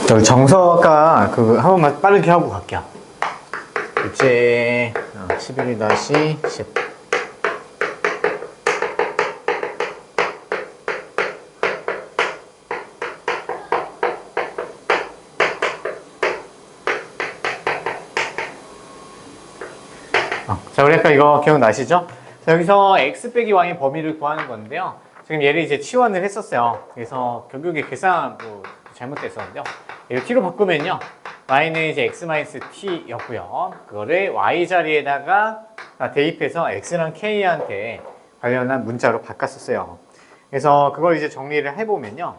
저기 정서가 한 번만 빠르게 하고 갈게요. 이제 11-10. 자, 우리 아까 이거 기억나시죠? 자, 여기서 x 빼기 y의 범위를 구하는 건데요. 지금 얘를 이제 치환을 했었어요. 그래서 결국에 계산도 잘못됐었는데요. 얘를 t로 바꾸면요. y는 이제 x-t였고요. 그거를 y 자리에다가 대입해서 x랑 k한테 관련한 문자로 바꿨었어요. 그래서 그걸 이제 정리를 해보면요.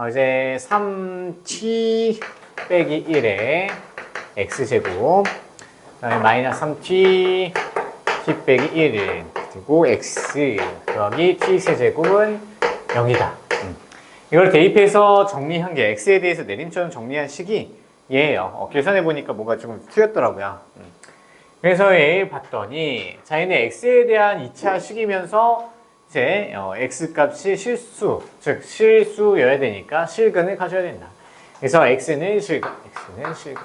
이제 3t 빼기 1의 x제곱, 그다음에 마이너스 3t t 빼기 1은 그리고 x 더하기 t 세제곱은 0이다. 이걸 대입해서 정리한 게 x에 대해서 내림처럼 정리한 식이 얘예요. 계산해 보니까 뭐가 조금 틀렸더라고요. 그래서 얘 봤더니 자, 얘는 x에 대한 2차 식이면서 이제 x 값이 실수, 즉 실수여야 되니까 실근을 가져야 된다. 그래서 x는 실근, x는 실근.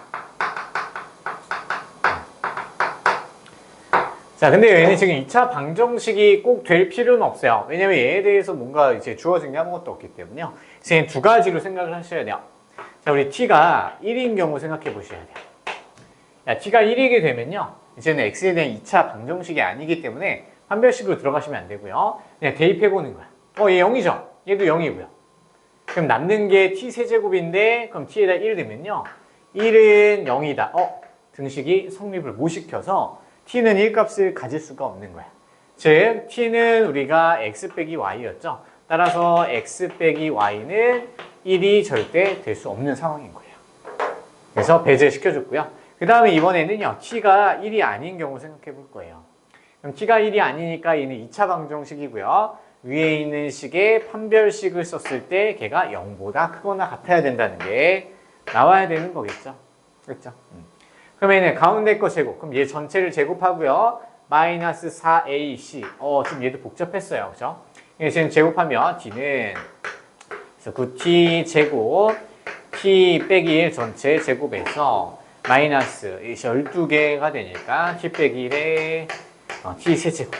자, 근데 얘는 지금 2차 방정식이 꼭 될 필요는 없어요. 왜냐면 얘에 대해서 뭔가 이제 주어진 게 아무것도 없기 때문에요. 그래서 두 가지로 생각을 하셔야 돼요. 자, 우리 t가 1인 경우 생각해 보셔야 돼요. 야, t가 1이게 되면요. 이제는 x에 대한 2차 방정식이 아니기 때문에 판별식으로 들어가시면 안 되고요. 그냥 대입해 보는 거야. 얘 0이죠? 얘도 0이고요. 그럼 남는 게 t 세제곱인데 그럼 t에다 1 넣으면요. 1은 0이다. 등식이 성립을 못 시켜서 t는 1값을 가질 수가 없는 거야. 즉, t는 우리가 x 빼기 y였죠. 따라서 x 빼기 y는 1이 절대 될 수 없는 상황인 거예요. 그래서 배제시켜줬고요. 그 다음에 이번에는요, t가 1이 아닌 경우 생각해 볼 거예요. 그럼 t가 1이 아니니까 얘는 2차 방정식이고요. 위에 있는 식의 판별식을 썼을 때 걔가 0보다 크거나 같아야 된다는 게 나와야 되는 거겠죠. 그렇죠? 그러면 가운데 거 제곱. 그럼 얘 전체를 제곱하고요. 마이너스 4ac. 지금 얘도 복잡했어요. 그죠? 지금 제곱하면 t는 9t 제곱 t 빼기 1 전체 제곱에서 마이너스 12개가 되니까 t 빼기 1에 t 세제곱.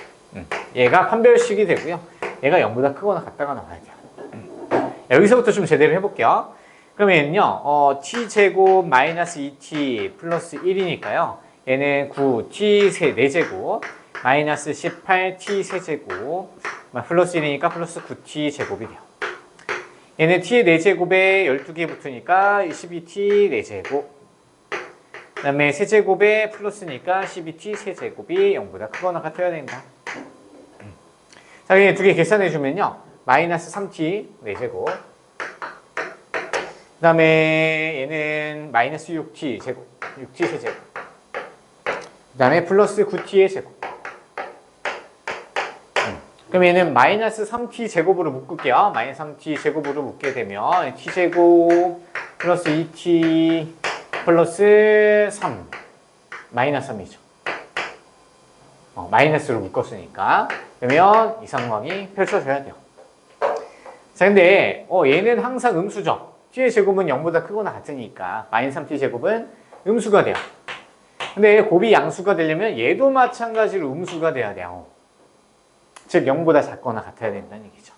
얘가 판별식이 되고요. 얘가 0보다 크거나 같다가 나와야 돼요. 여기서부터 좀 제대로 해볼게요. 그러면요, t제곱 마이너스 2t 플러스 1이니까요. 얘는 9t 4제곱 마이너스 18t 세제곱 플러스 1이니까 플러스 9t 제곱이 돼요. 얘는 t의 4제곱에 12개 붙으니까 12t 4제곱. 그 다음에 세제곱에 플러스니까 12t 세제곱이 0보다 크거나 같아야 된다. 자, 그냥 두 개 계산해주면요. 마이너스 3t 4제곱. 그 다음에 얘는 마이너스 6t 제곱, 6t 세제곱. 그 다음에 플러스 9t의 제곱. 그럼 얘는 마이너스 3t 제곱으로 묶을게요. 마이너스 3t 제곱으로 묶게 되면 t제곱 플러스 2t 플러스 3 마이너스 3이죠. 마이너스로 묶었으니까. 그러면 이 상황이 펼쳐져야 돼요. 자, 근데 얘는 항상 음수죠. t의 제곱은 0보다 크거나 같으니까 마이너스 3t 제곱은 음수가 돼요. 근데 곱이 양수가 되려면 얘도 마찬가지로 음수가 돼야 돼요. 즉 0보다 작거나 같아야 된다는 얘기죠.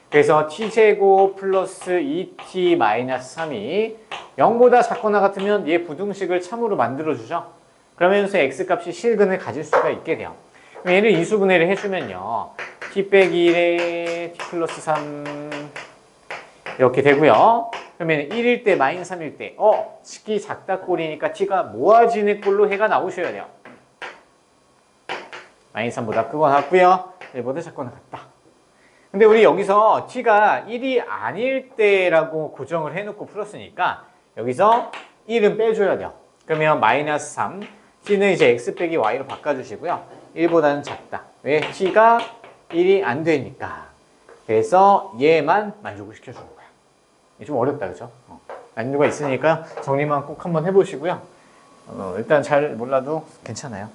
그래서 t제곱 플러스 2t 마이너스 3이 0보다 작거나 같으면 얘 부등식을 참으로 만들어주죠. 그러면서 x값이 실근을 가질 수가 있게 돼요. 그럼 얘를 이수분해를 해주면요. t 빼기 1에 t 플러스 3 이렇게 되고요. 그러면 1일 때 마이너스 3일 때 식이 작다 꼴이니까 t가 모아지는 꼴로 해가 나오셔야 돼요. 마이너스 3보다 크거나 같고요. 1보다 작거나 같다. 근데 우리 여기서 t가 1이 아닐 때라고 고정을 해놓고 풀었으니까 여기서 1은 빼줘야 돼요. 그러면 마이너스 3, t는 이제 x 빼기 y로 바꿔주시고요. 1보다는 작다. 왜? t가 1이 안 되니까. 그래서 얘만 만족을 시켜주는 거야. 좀 어렵다, 그죠? 난이도가 있으니까 정리만 꼭 한번 해보시고요. 일단 잘 몰라도 괜찮아요.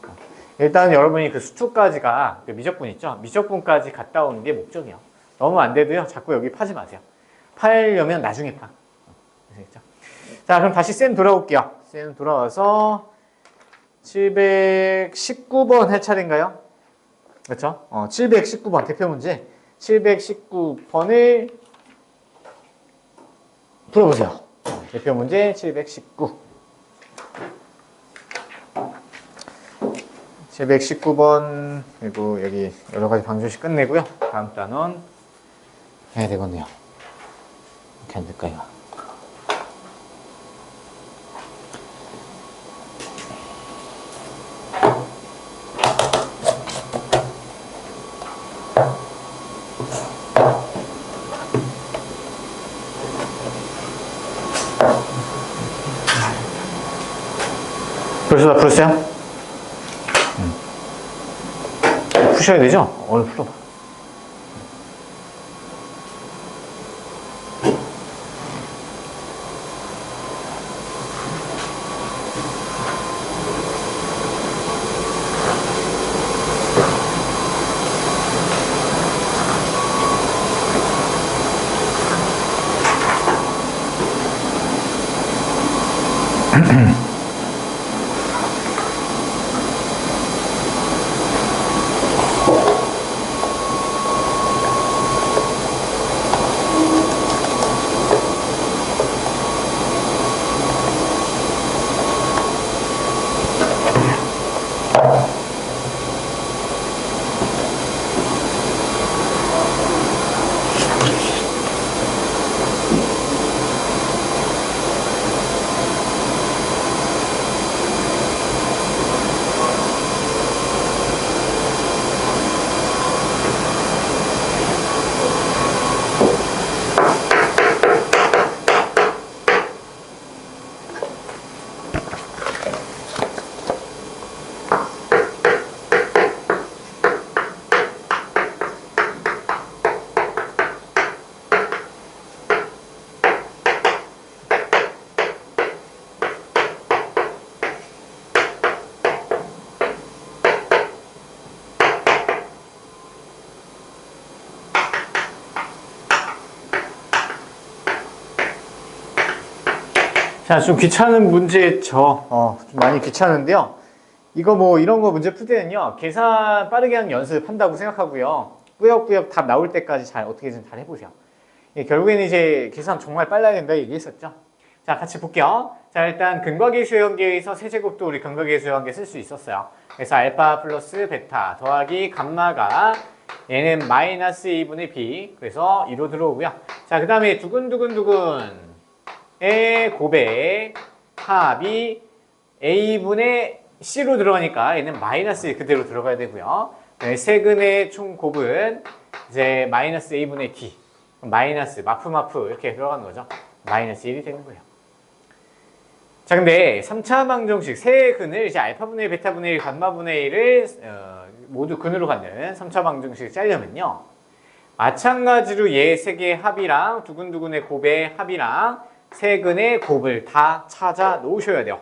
일단 여러분이 그 수투까지가 그 미적분 있죠? 미적분까지 갔다 오는 게 목적이에요. 너무 안 돼도요. 자꾸 여기 파지 마세요. 팔려면 나중에 파. 아시겠죠? 자, 그럼 다시 쌤 돌아올게요. 쌤 돌아와서 719번 할 차례인가요? 그렇죠? 719번 대표 문제 719번을 풀어보세요. 대표 문제 719. 719번 그리고 여기 여러 가지 방정식 끝내고요. 다음 단원 해야 되겠네요. 이렇게 안 될까요? 벌써 다 풀었어요? 푸셔야 되죠? 얼른 풀어봐. 자, 좀 귀찮은 문제죠. 좀 많이 귀찮은데요. 이거 뭐 이런 거 문제 풀 때는요, 계산 빠르게 하는 연습한다고 생각하고요. 꾸역꾸역 답 나올 때까지 잘 어떻게든 잘 해보세요. 예, 결국에는 이제 계산 정말 빨라야 된다 얘기했었죠. 자, 같이 볼게요. 자, 일단 근과계수의 관계에서 세제곱도 우리 근과계수의 관계 쓸 수 있었어요. 그래서 알파 플러스 베타 더하기 감마가 얘는 마이너스 2분의 b. 그래서 2로 들어오고요. 자, 그 다음에 두근두근두근 의 곱의 합이 a분의 c로 들어가니까 얘는 마이너스 그대로 들어가야 되고요. 세근의 총 곱은 이제 마이너스 a분의 d. 마이너스 마프마프 이렇게 들어가는 거죠. 마이너스 1이 되는 거예요. 자, 근데 3차 방정식 세 근을 이제 알파분의 1, 베타분의 1, 감마분의 1을 모두 근으로 갖는 3차 방정식을 짜려면요. 마찬가지로 얘 세 개의 합이랑 두근두근의 곱의 합이랑 세근의 곱을 다 찾아 놓으셔야 돼요.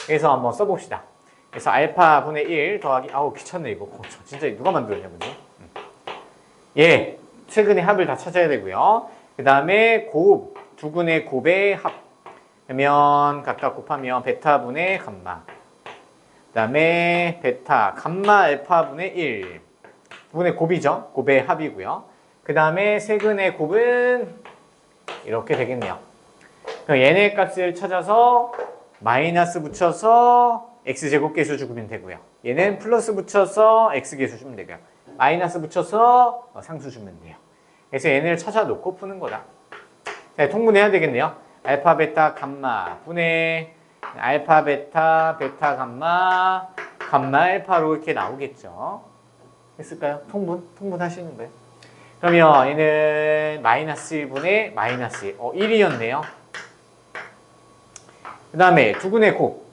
그래서 한번 써봅시다. 그래서 알파분의 1 더하기 아우 귀찮네 이거. 진짜 누가 만들었냐 문제. 예, 세근의 합을 다 찾아야 되고요. 그 다음에 곱, 두근의 곱의 합 그러면 각각 곱하면 베타분의 감마 그 다음에 베타 감마 알파분의 1 두근의 곱이죠. 곱의 합이고요. 그 다음에 세근의 곱은 이렇게 되겠네요. 그럼 얘네 값을 찾아서 마이너스 붙여서 x제곱 계수 주면 되고요. 얘는 플러스 붙여서 x계수 주면 되고요. 마이너스 붙여서 상수 주면 돼요. 그래서 얘네를 찾아 놓고 푸는 거다. 네, 통분해야 되겠네요. 알파 베타 감마 분의 알파 베타 베타 감마 감마 알파로 이렇게 나오겠죠. 했을까요? 통분하시는 거예요. 그러면 얘는 마이너스 1분의 마이너스 1. 1이었네요. 그 다음에 두근의 곱.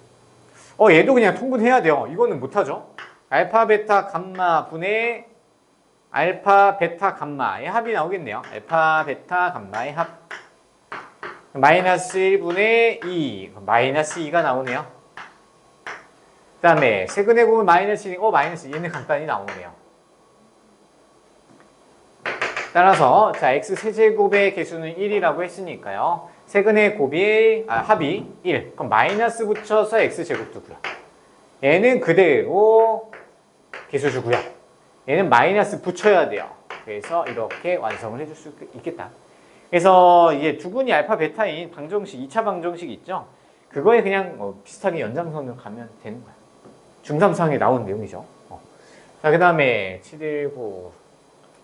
얘도 그냥 통분해야 돼요. 이거는 못하죠. 알파 베타 감마 분의 알파 베타 감마의 합이 나오겠네요. 알파 베타 감마의 합. 마이너스 1분의 2. 마이너스 2가 나오네요. 그 다음에 세근의 곱은 마이너스 1. 마이너스 2는 간단히 나오네요. 따라서 자 x 세제곱의 개수는 1이라고 했으니까요. 세근의 합이 1. 그럼 마이너스 붙여서 x제곱 두고요. 얘는 그대로 개수 주고요. 얘는 마이너스 붙여야 돼요. 그래서 이렇게 완성을 해줄 수 있겠다. 그래서 이게 두근이 알파 베타인 방정식, 2차 방정식 있죠? 그거에 그냥 비슷하게 연장선으로 가면 되는 거야. 중3상에 나온 내용이죠. 자, 그 다음에 719.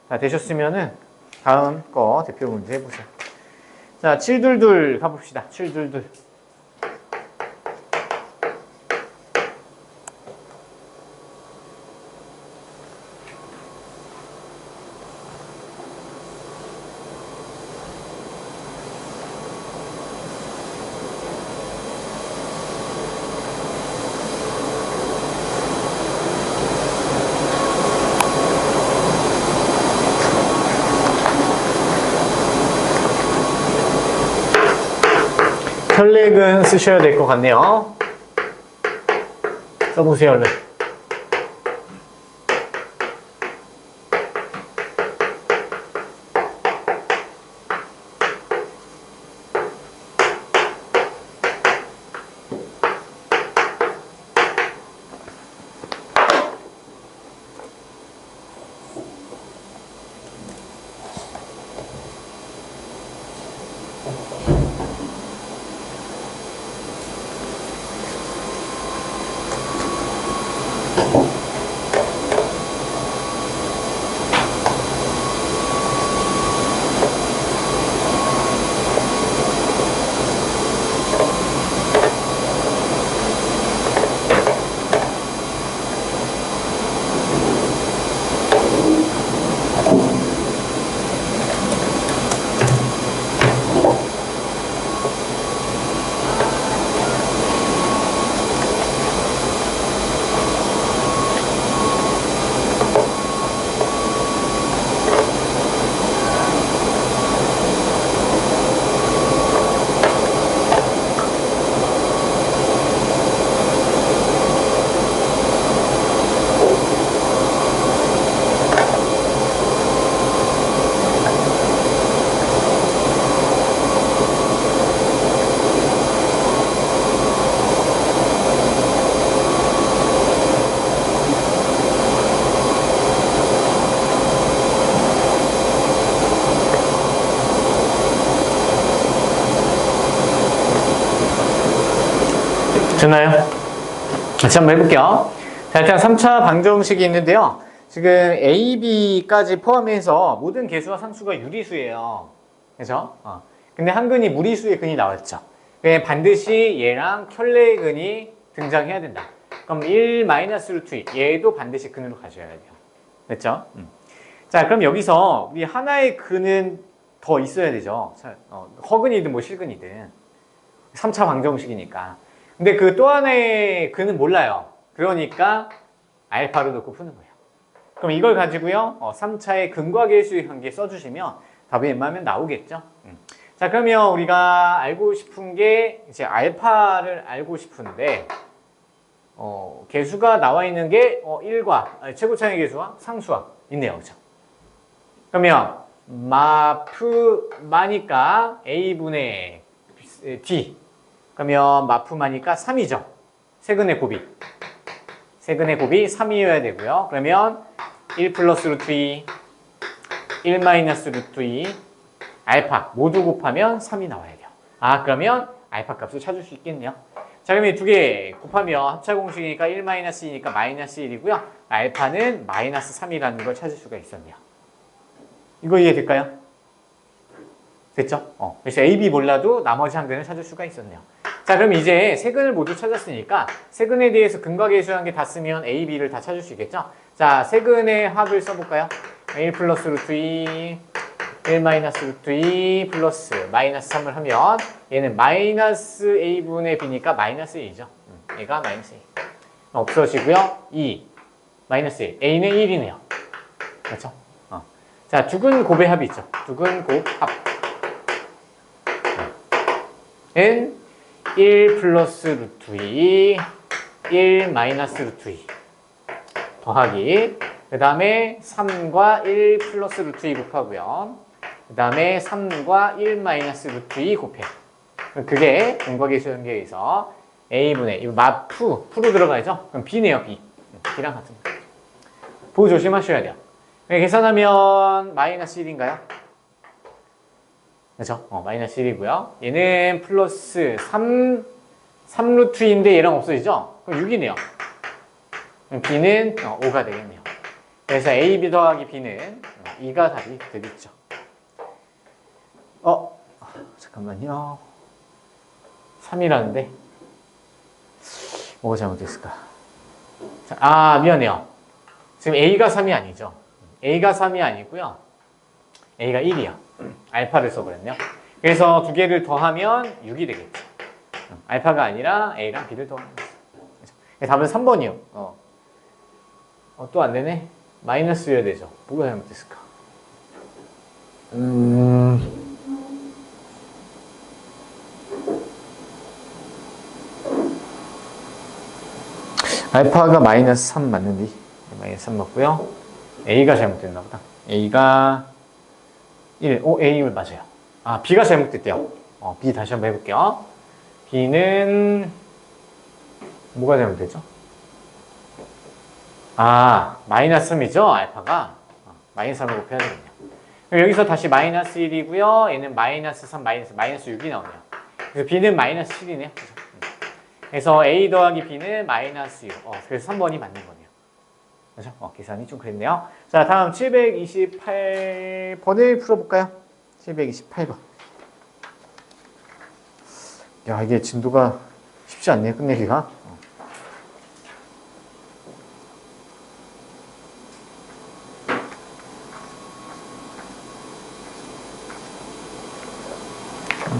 자, 되셨으면은 다음 거 대표 문제 해보세요. 자, 722 가봅시다. 722. 혈렉은 쓰셔야 될 것 같네요. 써보세요, 얼른. 됐나요? 다시 한번 해볼게요. 자, 일단 3차 방정식이 있는데요. 지금 A, B까지 포함해서 모든 개수와 상수가 유리수예요. 그죠? 근데 한 근이 무리수의 근이 나왔죠. 그냥 반드시 얘랑 켤레의 근이 등장해야 된다. 그럼 1-루트 2, 얘도 반드시 근으로 가져야 돼요. 됐죠? 자, 그럼 여기서 우리 하나의 근은 더 있어야 되죠. 허근이든 뭐 실근이든. 3차 방정식이니까. 근데 그 또 하나의 근은 몰라요. 그러니까 알파로 놓고 푸는 거예요. 그럼 이걸 가지고요. 3차의 근과 계수의 관계 써주시면 답이 웬만하면 나오겠죠. 자, 그러면 우리가 알고 싶은 게 이제 알파를 알고 싶은데 개수가 나와 있는 게 1과 최고차의 개수와 상수와 있네요. 그죠? 그러면 마프마니까 A분의 D 그러면 마프마니까 3이죠. 세근의 곱이 3이어야 되고요. 그러면 1 플러스 루트 2, 1 마이너스 루트 2, 알파 모두 곱하면 3이 나와야 돼요. 그러면 알파 값을 찾을 수 있겠네요. 자, 그러면 두 개 곱하면 합차 공식이니까 1 마이너스 2니까 마이너스 1이고요. 알파는 마이너스 3이라는 걸 찾을 수가 있었네요. 이거 이해될까요? 됐죠? 그래서 A, B 몰라도 나머지 한 근을 찾을 수가 있었네요. 자, 그럼 이제 세 근을 모두 찾았으니까 세 근에 대해서 근과 계수한 게 다 쓰면 A, B를 다 찾을 수 있겠죠? 자, 세 근의 합을 써볼까요? 1 플러스 루트 2, 1 마이너스 루트 2 플러스 마이너스 3을 하면 얘는 마이너스 A분의 B니까 마이너스 1이죠. 얘가 마이너스 1. 없어지고요. 2, 마이너스 1. A는 1이네요. 그렇죠? 자, 두근 곱의 합이 있죠. 두근 곱 합. 은 1 플러스 루트 2, 1 마이너스 루트 2 더하기 그 다음에 3과 1 플러스 루트 2 곱하고요. 그 다음에 3과 1 마이너스 루트 2 곱해요. 그게 공과계수 연계에서 A분의, 이거 푸로 들어가야죠? 그럼 B네요, B. B랑 같은 거. 부 조심하셔야 돼요. 계산하면 마이너스 1인가요? 그렇죠? 마이너스 1이고요. 얘는 플러스 3루트인데 얘랑 없어지죠? 그럼 6이네요. 그럼 B는 5가 되겠네요. 그래서 A, B 더하기 B는 2가 답이 되겠죠. 잠깐만요. 3이라는데 뭐가 잘못됐을까? 미안해요. 지금 A가 3이 아니죠. A가 3이 아니고요. A가 1이야. 알파를 써버렸네요. 그래서 두 개를 더하면 6이 되겠죠. 알파가 아니라 A랑 B를 더하면 되죠. 답은 3번이요. 또 안 되네? 마이너스여야 되죠. 뭐가 잘못됐을까? 알파가 마이너스 3 맞는데? 마이너스 3 맞고요. A가 잘못됐나 보다. A가 1. A1 맞아요. B가 잘못됐대요. B 다시 한번 해볼게요. B는 뭐가 잘못됐죠? 마이너스 3이죠? 알파가. 마이너스 3을 곱해야 되겠네요. 그럼 여기서 다시 마이너스 1이고요. 얘는 마이너스 3, 마이너스 6이 나오네요. 그래서 B는 마이너스 7이네요. 그래서 A 더하기 B는 마이너스 6. 그래서 3번이 맞는 거네요. 그렇죠? 계산이 좀 그랬네요. 자, 다음 728번을 풀어볼까요? 728번. 야, 이게 진도가 쉽지 않네요, 끝내기가.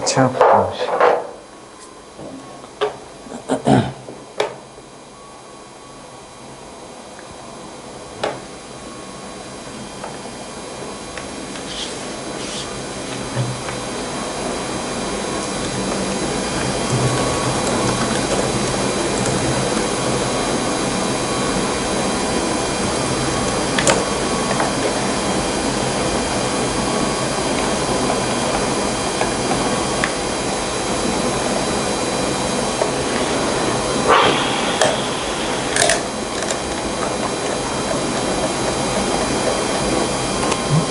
참.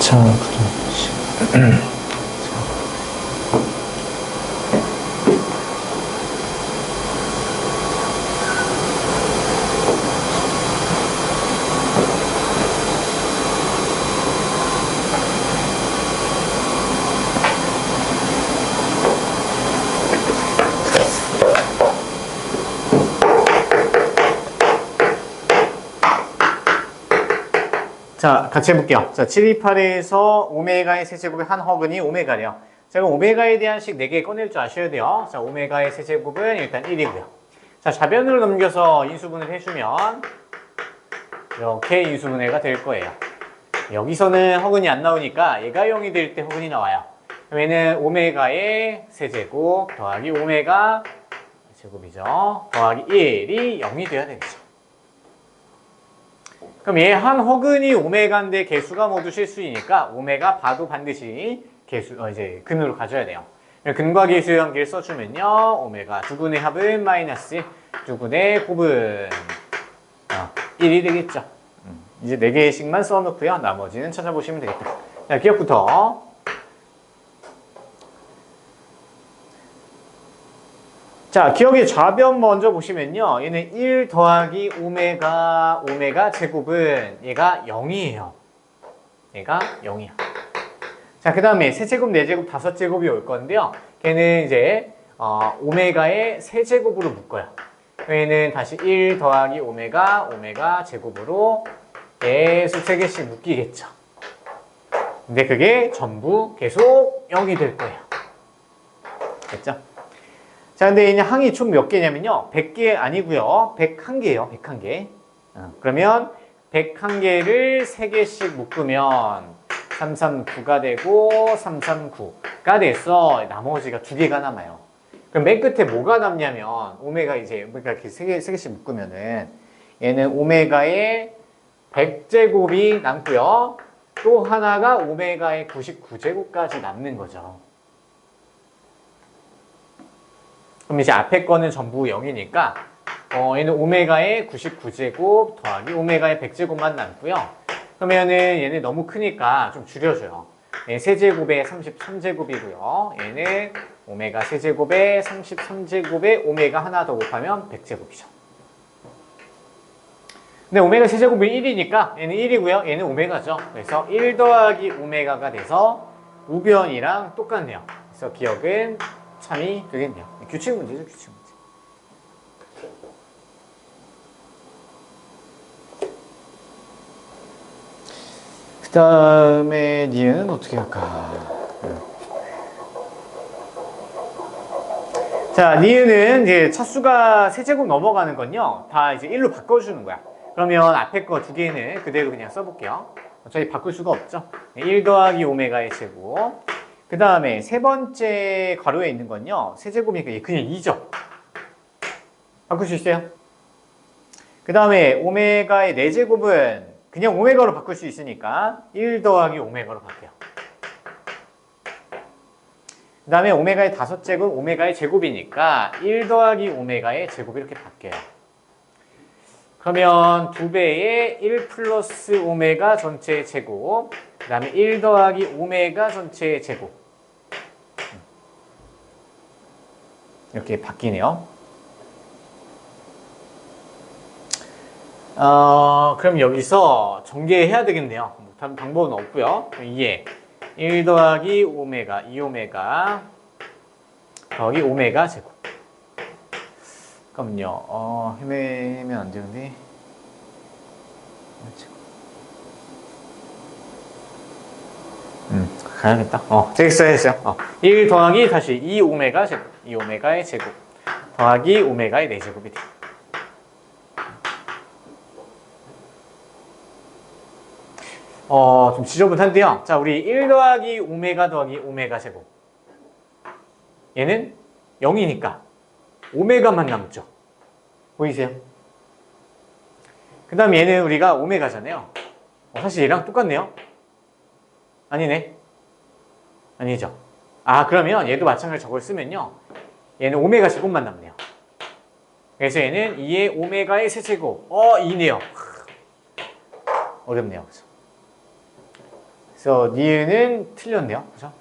자, 그럼. 자, 같이 해볼게요. 자, 728에서 오메가의 세제곱의 한 허근이 오메가래요. 자, 그럼 오메가에 대한 식 4개 꺼낼 줄 아셔야 돼요. 자, 오메가의 세제곱은 일단 1이고요. 자, 좌변으로 넘겨서 인수분해를 해주면 이렇게 인수분해가 될 거예요. 여기서는 허근이 안 나오니까 얘가 0이 될 때 허근이 나와요. 그럼 얘는 오메가의 세제곱 더하기 오메가 제곱이죠. 더하기 1이 0이 돼야 되겠죠. 그럼 얘 한 허근이 오메가인데 개수가 모두 실수이니까 오메가 봐도 반드시 개수 이제 근으로 가져야 돼요. 근과 개수 관계를 써주면요, 오메가 두근의 합은 마이너스 두근의 곱은 1이 되겠죠. 이제 4개씩만 써놓고요, 나머지는 찾아보시면 되겠다. 자, 기억부터. 자, 기억의 좌변 먼저 보시면요. 얘는 1 더하기 오메가 제곱은 얘가 0이에요. 얘가 0이야. 자, 그 다음에 세제곱, 네제곱, 다섯제곱이 올 건데요. 걔는 이제 오메가의 세제곱으로 묶어요. 얘는 다시 1 더하기 오메가 제곱으로 계속 3개씩 묶이겠죠. 근데 그게 전부 계속 0이 될 거예요. 됐죠? 자, 근데 이제 항이 총 몇 개냐면요. 100개 아니고요. 101개예요. 101개. 그러면 101개를 3개씩 묶으면 339가 되고 339가 돼서 나머지가 2개가 남아요. 그럼 맨 끝에 뭐가 남냐면 오메가 이제 이렇게 3개씩 묶으면은 얘는 오메가의 100제곱이 남고요. 또 하나가 오메가의 99제곱까지 남는 거죠. 그럼 이제 앞에 거는 전부 0이니까 얘는 오메가의 99제곱 더하기 오메가의 100제곱만 남고요. 그러면은 얘는 너무 크니까 좀 줄여줘요. 얘 세제곱에 33제곱이고요. 얘는 오메가 세제곱에 33제곱에 오메가 하나 더 곱하면 100제곱이죠. 근데 오메가 세제곱이 1이니까 얘는 1이고요. 얘는 오메가죠. 그래서 1 더하기 오메가가 돼서 우변이랑 똑같네요. 그래서 기억은 참이 되겠네요. 규칙 문제죠, 규칙 문제. 그 다음에 니은 어떻게 할까? 자, 니은은 이제 차수가 세제곱 넘어가는 건요, 다 이제 1로 바꿔주는 거야. 그러면 앞에 거 두 개는 그대로 그냥 써볼게요. 어차피 바꿀 수가 없죠. 1 더하기 오메가의 제곱. 그 다음에 세 번째 괄호에 있는 건요, 세제곱이니까 그냥 2죠. 바꿀 수 있어요? 그 다음에 오메가의 4제곱은 그냥 오메가로 바꿀 수 있으니까 1 더하기 오메가로 바뀌어요. 그 다음에 오메가의 5제곱, 오메가의 제곱이니까 1 더하기 오메가의 제곱 이렇게 바뀌어요. 그러면 2배의 1 플러스 오메가 전체의 제곱, 그 다음에 1 더하기 오메가 전체의 제곱. 이렇게 바뀌네요. 그럼 여기서 전개해야 되겠네요. 다른 방법은 없고요. 2에 1 더하기 오메가, 2오메가 더하기 오메가 제곱. 잠깐만요. 헤매면 안 되는데. 가야겠다. 되겠어요. 1 더하기 다시 2오메가 제곱, 2오메가의 제곱 더하기 오메가의 4제곱이 돼. 좀 지저분한데요. 자, 우리 1 더하기 오메가 더하기 오메가 제곱. 얘는 0이니까 오메가만 남죠. 보이세요? 그 다음 얘는 우리가 오메가잖아요. 사실 얘랑 똑같네요. 아니네. 아니죠. 그러면 얘도 마찬가지로 저걸 쓰면요, 얘는 오메가 제곱만 남네요. 그래서 얘는 2의 오메가의 세제곱. 2네요. 어렵네요. 그죠? 그래서 니은은 틀렸네요. 그죠?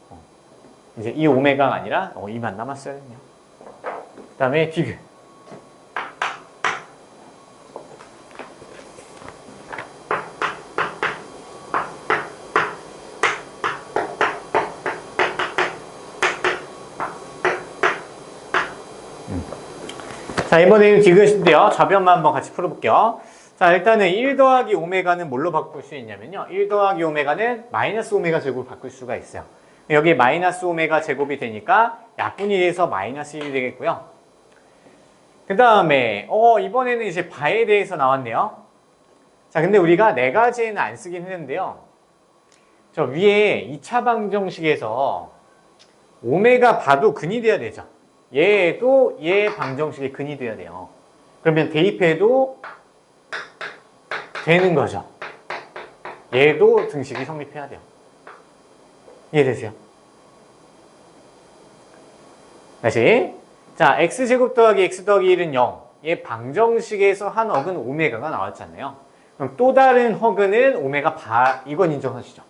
이제 이 오메가가 아니라 2만 남았어요. 그 다음에 디귿. 자, 이번에는 디귿인데요. 좌변만 한번 같이 풀어볼게요. 자, 일단은 1 더하기 오메가는 뭘로 바꿀 수 있냐면요, 1 더하기 오메가는 마이너스 오메가 제곱을 바꿀 수가 있어요. 여기 마이너스 오메가 제곱이 되니까 약분이 돼서 마이너스 1이 되겠고요. 그 다음에 이번에는 이제 바에 대해서 나왔네요. 자, 근데 우리가 네 가지는 안 쓰긴 했는데요, 저 위에 2차 방정식에서 오메가 바도 근이 돼야 되죠. 얘도 얘 방정식이 근이 돼야 돼요. 그러면 대입해도 되는 거죠. 얘도 등식이 성립해야 돼요. 이해되세요? 다시. 자, x제곱 더하기 x 더하기 1은 0. 얘 방정식에서 한 어근 오메가가 나왔잖아요. 그럼 또 다른 허근은 오메가 바, 이건 인정하시죠?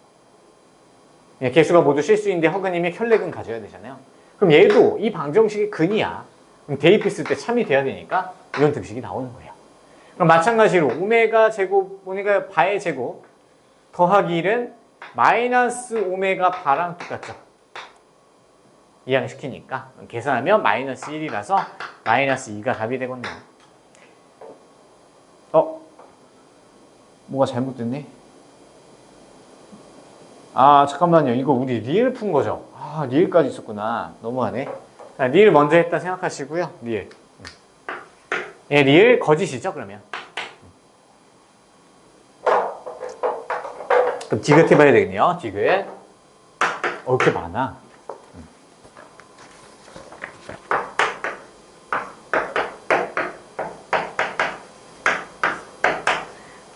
예, 개수가 모두 실수인데 허근이면 혈렉은 가져야 되잖아요. 그럼 얘도 이 방정식이 근이야. 그럼 대입했을 때 참이 돼야 되니까 이런 등식이 나오는 거예요. 그럼 마찬가지로 오메가 제곱, 오메가 바의 제곱 더하기 1은 마이너스 오메가 바랑 똑같죠. 이항시키니까 계산하면 마이너스 1이라서 마이너스 2가 답이 되겠네요. 뭐가 잘못됐네? 잠깐만요. 이거 우리 리을 푼 거죠? 리을까지 있었구나. 너무하네. 자, 리을 먼저 했다 생각하시고요. 리을. 예, 리을 거짓이죠, 그러면. 그럼 디귿 해봐야 되겠네요. 디귿. 이렇게 많아.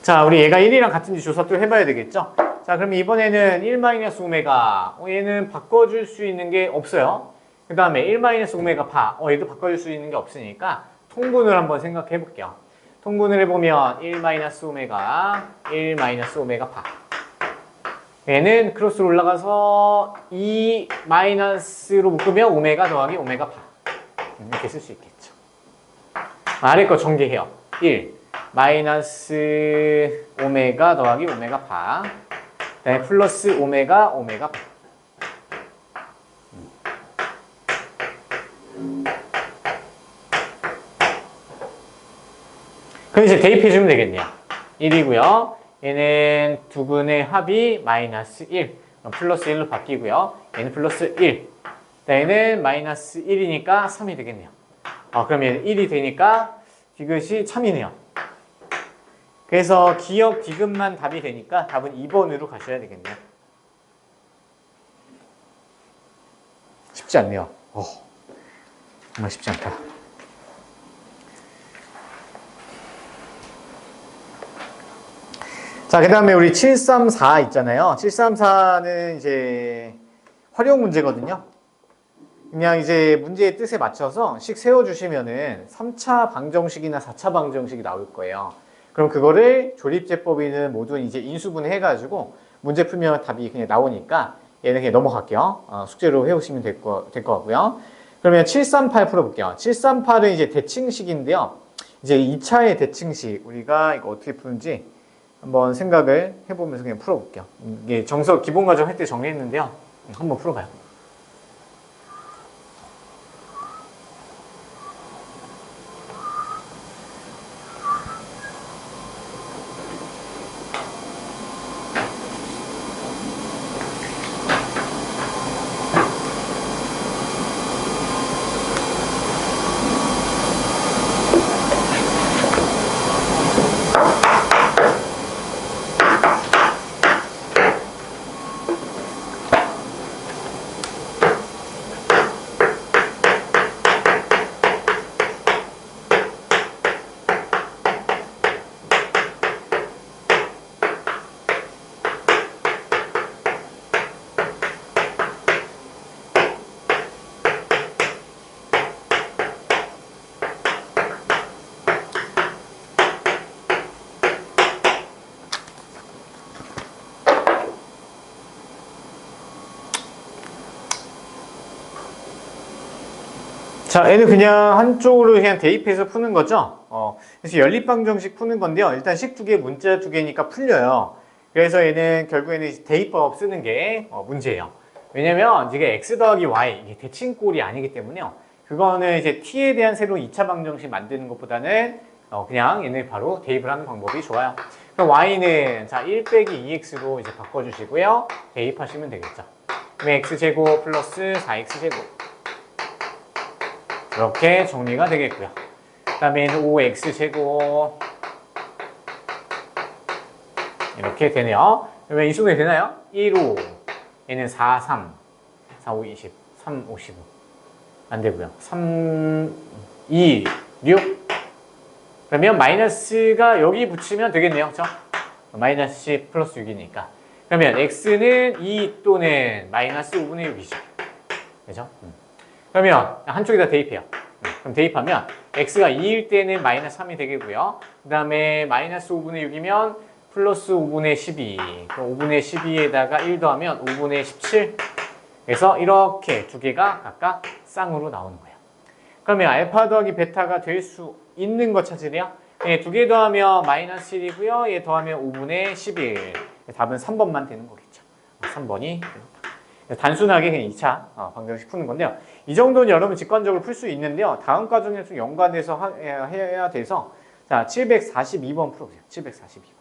자, 우리 얘가 1이랑 같은지 조사 또 해봐야 되겠죠? 자, 그럼 이번에는 1-오메가. 얘는 바꿔줄 수 있는 게 없어요. 그 다음에 1-오메가 파. 얘도 바꿔줄 수 있는 게 없으니까 통분을 한번 생각해 볼게요. 통분을 해보면 1-오메가, 1-오메가 파. 얘는 크로스로 올라가서 2-로 묶으면 오메가 더하기 오메가 파. 이렇게 쓸 수 있겠죠. 아래 거 전개해요. 1 마이너스 오메가 더하기 오메가 파. 그다음에 플러스 오메가 파. 그럼 이제 대입해주면 되겠네요. 1이고요. 얘는 두 분의 합이 마이너스 1. 플러스 1로 바뀌고요. 얘는 플러스 1. 얘는 마이너스 1이니까 3이 되겠네요. 그러면 1이 되니까 이것이 참이네요. 그래서 기억 디귿만 답이 되니까 답은 2번으로 가셔야 되겠네요. 쉽지 않네요. 정말 쉽지 않다. 자, 그 다음에 우리 734 있잖아요. 734는 이제 활용 문제거든요. 그냥 이제 문제의 뜻에 맞춰서 식 세워주시면은 3차 방정식이나 4차 방정식이 나올 거예요. 그럼 그거를 조립제법이는 모두 이제 인수분 해가지고 문제 풀면 답이 그냥 나오니까 얘는 그냥 넘어갈게요. 숙제로 해오시면 될 것 같고요. 그러면 738 풀어볼게요. 738은 이제 대칭식인데요. 이제 2차의 대칭식, 우리가 이거 어떻게 푸는지 한번 생각을 해보면서 그냥 풀어볼게요. 이게 정석 기본 과정 할 때 정리했는데요. 한번 풀어봐요. 자, 얘는 그냥 한쪽으로 그냥 대입해서 푸는 거죠. 그래서 연립방정식 푸는 건데요. 일단 식 두 개, 문자 두 개니까 풀려요. 그래서 얘는 결국에는 대입법 쓰는 게 문제예요. 왜냐면 이게 x 더하기 y, 이게 대칭꼴이 아니기 때문에요. 그거는 이제 t에 대한 새로운 2차 방정식 만드는 것보다는 그냥 얘는 바로 대입을 하는 방법이 좋아요. 그럼 y는 자 1 빼기 2x로 이제 바꿔주시고요. 대입하시면 되겠죠. 그럼 x제곱 플러스 4x제곱. 이렇게 정리가 되겠고요. 그 다음에 5x제곱 이렇게 되네요. 그러면 인수분해 되나요? 1, 5 얘는 4, 3 4, 5, 20 3, 55 안 되고요. 3, 2, 6 그러면 마이너스가 여기 붙이면 되겠네요. 그렇죠? 마이너스 10 플러스 6이니까 그러면 x는 2 또는 마이너스 5분의 6이죠. 그죠? 그러면 한쪽에다 대입해요. 그럼 대입하면 x가 2일 때는 마이너스 3이 되겠고요. 그 다음에 마이너스 5분의 6이면 플러스 5분의 12. 그럼 5분의 12에다가 1 더하면 5분의 17. 그래서 이렇게 두 개가 각각 쌍으로 나오는 거예요. 그러면 알파 더하기 베타가 될 수 있는 거 찾으래요. 두 개 더하면 마이너스 1이고요. 얘 더하면 5분의 11. 답은 3번만 되는 거겠죠. 3번이 단순하게 그냥 2차 방정식 푸는 건데요. 이 정도는 여러분 직관적으로 풀 수 있는데요. 다음 과정에 좀 연관해서 해야 돼서 자 742번 풀어보세요. 742번.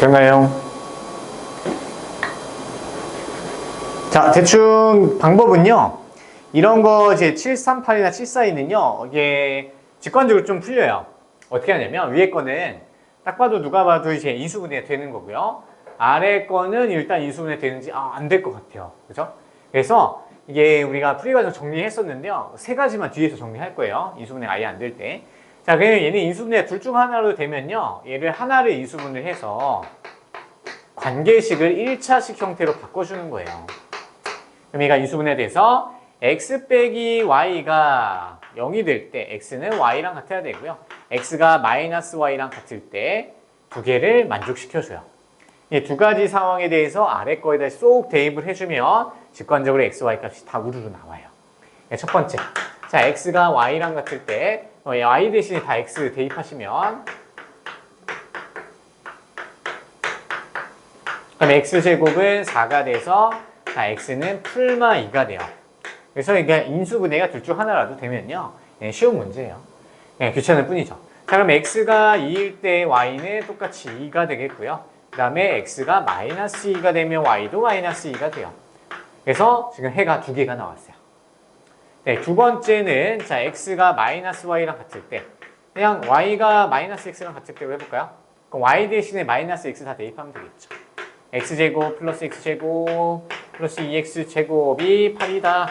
그런가요? 자, 대충 방법은요. 이런 거 이제 738이나 742는요. 이게 직관적으로 좀 풀려요. 어떻게 하냐면 위에 거는 딱 봐도 누가 봐도 이제 인수분해 되는 거고요. 아래 거는 일단 인수분해 되는지 안 될 것 같아요. 그죠? 그래서 이게 우리가 풀이 과정 정리했었는데요. 세 가지만 뒤에서 정리할 거예요. 인수분해 아예 안 될 때. 자, 그냥 얘는 인수분해 둘 중 하나로 되면요. 얘를 하나를 인수분해를 해서 관계식을 1차식 형태로 바꿔주는 거예요. 그럼 얘가 인수분해 돼서 x 빼기 y가 0이 될 때 x는 y랑 같아야 되고요. x가 마이너스 y랑 같을 때 두 개를 만족시켜줘요. 이 두 가지 상황에 대해서 아래 거에다 쏙 대입을 해주면 직관적으로 x, y 값이 다 우르르 나와요. 첫 번째, 자 x가 y랑 같을 때 y 대신에 다 x 대입하시면 그럼 x제곱은 4가 돼서 자 x는 풀마 2가 돼요. 그래서 이게 인수분해가 둘 중 하나라도 되면요. 쉬운 문제예요. 귀찮을 뿐이죠. 자, 그럼 x가 2일 때 y는 똑같이 2가 되겠고요. 그 다음에 x가 마이너스 2가 되면 y도 마이너스 2가 돼요. 그래서 지금 해가 두 개가 나왔어요. 네, 두 번째는 자 x가 마이너스 y랑 같을 때 그냥 y가 마이너스 x랑 같을 때로 해볼까요? 그럼 y 대신에 마이너스 x 다 대입하면 되겠죠. x제곱 플러스 x제곱 플러스 2x제곱이 8이다.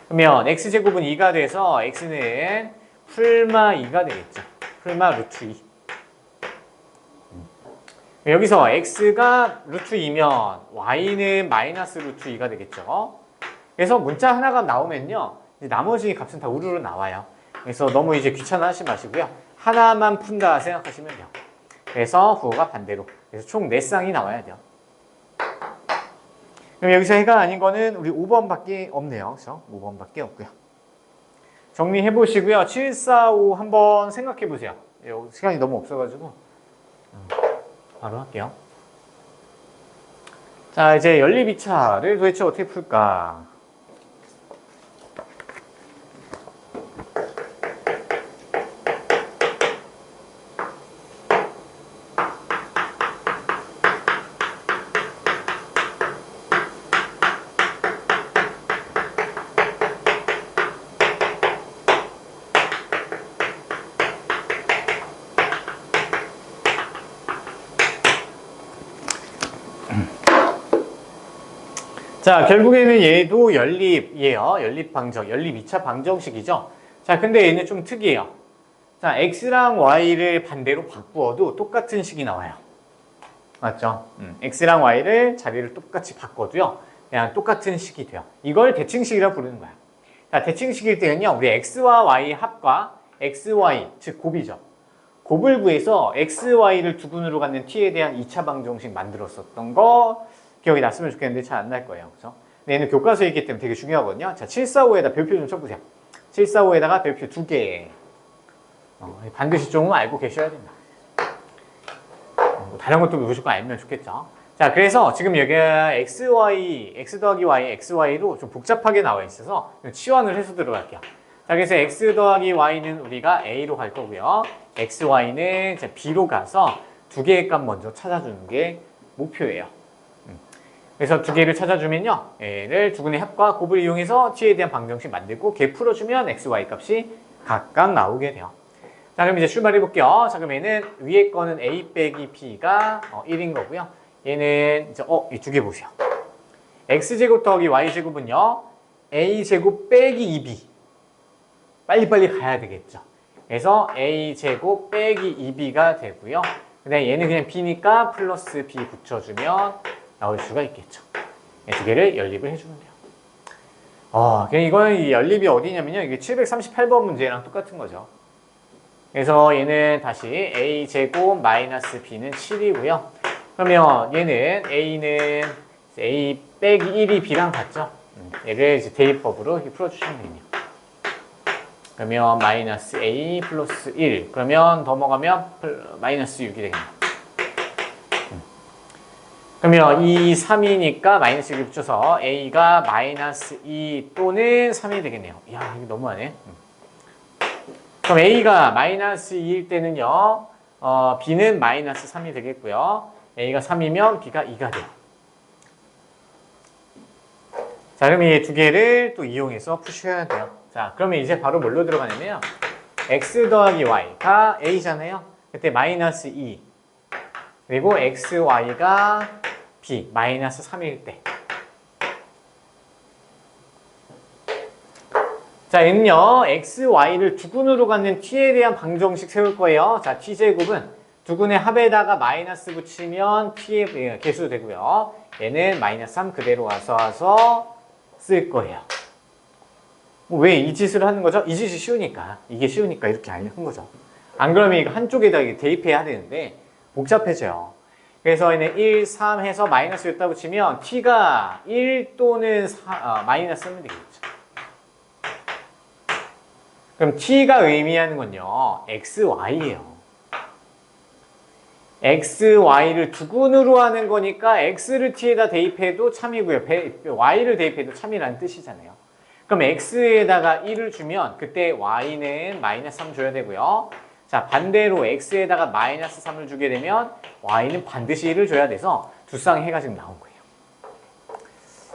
그러면 x제곱은 2가 돼서 x는 풀마 2가 되겠죠. 풀마 루트 2. 여기서 x가 루트 2면 y는 마이너스 루트 2가 되겠죠. 그래서 문자 하나가 나오면요. 이제 나머지 값은 다 우르르 나와요. 그래서 너무 이제 귀찮아 하지 마시고요. 하나만 푼다 생각하시면 돼요. 그래서 부호가 반대로. 그래서 총 4쌍이 나와야 돼요. 그럼 여기서 해가 아닌 거는 우리 5번밖에 없네요. 그렇죠? 5번밖에 없고요. 정리해 보시고요. 7, 4, 5 한번 생각해 보세요. 시간이 너무 없어가지고 바로 할게요. 자, 이제 연립 2차를 도대체 어떻게 풀까? 자, 결국에는 얘도 연립이에요. 연립 방정, 연립 2차 방정식이죠. 자, 근데 얘는 좀 특이해요. 자, x랑 y를 반대로 바꾸어도 똑같은 식이 나와요. 맞죠? x랑 y를 자리를 똑같이 바꿔도요. 그냥 똑같은 식이 돼요. 이걸 대칭식이라고 부르는 거야. 자, 대칭식일 때는요. 우리 x와 y 합과 x, y, 즉 곱이죠. 곱을 구해서 x, y를 두근으로 갖는 t에 대한 2차 방정식 만들었었던 거 기억이 났으면 좋겠는데 잘 안 날 거예요. 그죠? 근데 얘는 교과서이기 때문에 되게 중요하거든요. 자, 745에다 별표 좀 쳐보세요. 745에다가 별표 2개. 반드시 좀 알고 계셔야 된다. 다른 것도 무조건 알면 좋겠죠. 자, 그래서 지금 여기가 xy, x 더하기 y, xy로 좀 복잡하게 나와 있어서 치환을 해서 들어갈게요. 자, 그래서 x 더하기 y는 우리가 a로 갈 거고요. xy는 b로 가서 두 개의 값 먼저 찾아주는 게 목표예요. 그래서 두 개를 찾아주면요. 얘를 두근의 합과 곱을 이용해서 t에 대한 방정식 만들고 걔 풀어주면 x, y 값이 각각 나오게 돼요. 자, 그럼 이제 출발해 볼게요. 자, 그럼 얘는 위에 거는 a 빼기 b가 1인 거고요. 얘는 이제 이 두 개 보세요. x제곱 더하기 y제곱은요. a제곱 빼기 2b. 빨리빨리 가야 되겠죠. 그래서 a제곱 빼기 2b가 되고요. 근데 얘는 그냥 b니까 플러스 b 붙여주면 나올 수가 있겠죠. 두 개를 연립을 해주면 돼요. 그냥 이거는 이 연립이 어디냐면요. 이게 738번 문제랑 똑같은 거죠. 그래서 얘는 다시 a제곱 마이너스 b는 7이고요. 그러면 얘는 a는 a 빼기 1이 b랑 같죠. 얘를 이제 대입법으로 이렇게 풀어주시면 되겠네요. 그러면 마이너스 a 플러스 1. 그러면 넘어가면 마이너스 6이 되겠네요. 그러면 이 3이니까 마이너스 1을 붙여서 a가 마이너스 2 또는 3이 되겠네요. 이야, 이거 너무하네. 그럼 a가 마이너스 2일 때는요. b는 마이너스 3이 되겠고요. A가 3이면 B가 2가 돼요. 자, 그럼 이 두 개를 또 이용해서 푸셔야 돼요. 자, 그러면 이제 바로 뭘로 들어가냐면요. x 더하기 y가 a잖아요. 그때 마이너스 2. 그리고 x, y가 b, 마이너스 3일 때. 자, 얘는요, x, y를 두근으로 갖는 t에 대한 방정식 세울 거예요. 자, t제곱은 두근의 합에다가 마이너스 붙이면 t의 개수 되고요. 얘는 마이너스 3 그대로 와서 쓸 거예요. 왜 이 짓을 하는 거죠? 이 짓이 쉬우니까. 이게 쉬우니까 이렇게 한 거죠. 안 그러면 이거 한쪽에다 대입해야 되는데 복잡해져요. 그래서 얘는 1, 3 해서 마이너스 여기다 붙이면 t가 1 또는 마이너스 하면 되겠죠. 그럼 t가 의미하는 건요. x, y예요. x, y를 두근으로 하는 거니까 x를 t에다 대입해도 참이고요. y를 대입해도 참이라는 뜻이잖아요. 그럼 x에다가 1을 주면 그때 y는 마이너스 3 줘야 되고요. 자, 반대로 x에다가 마이너스 3을 주게 되면 y는 반드시 1을 줘야 돼서 두 쌍해가 지금 나온 거예요.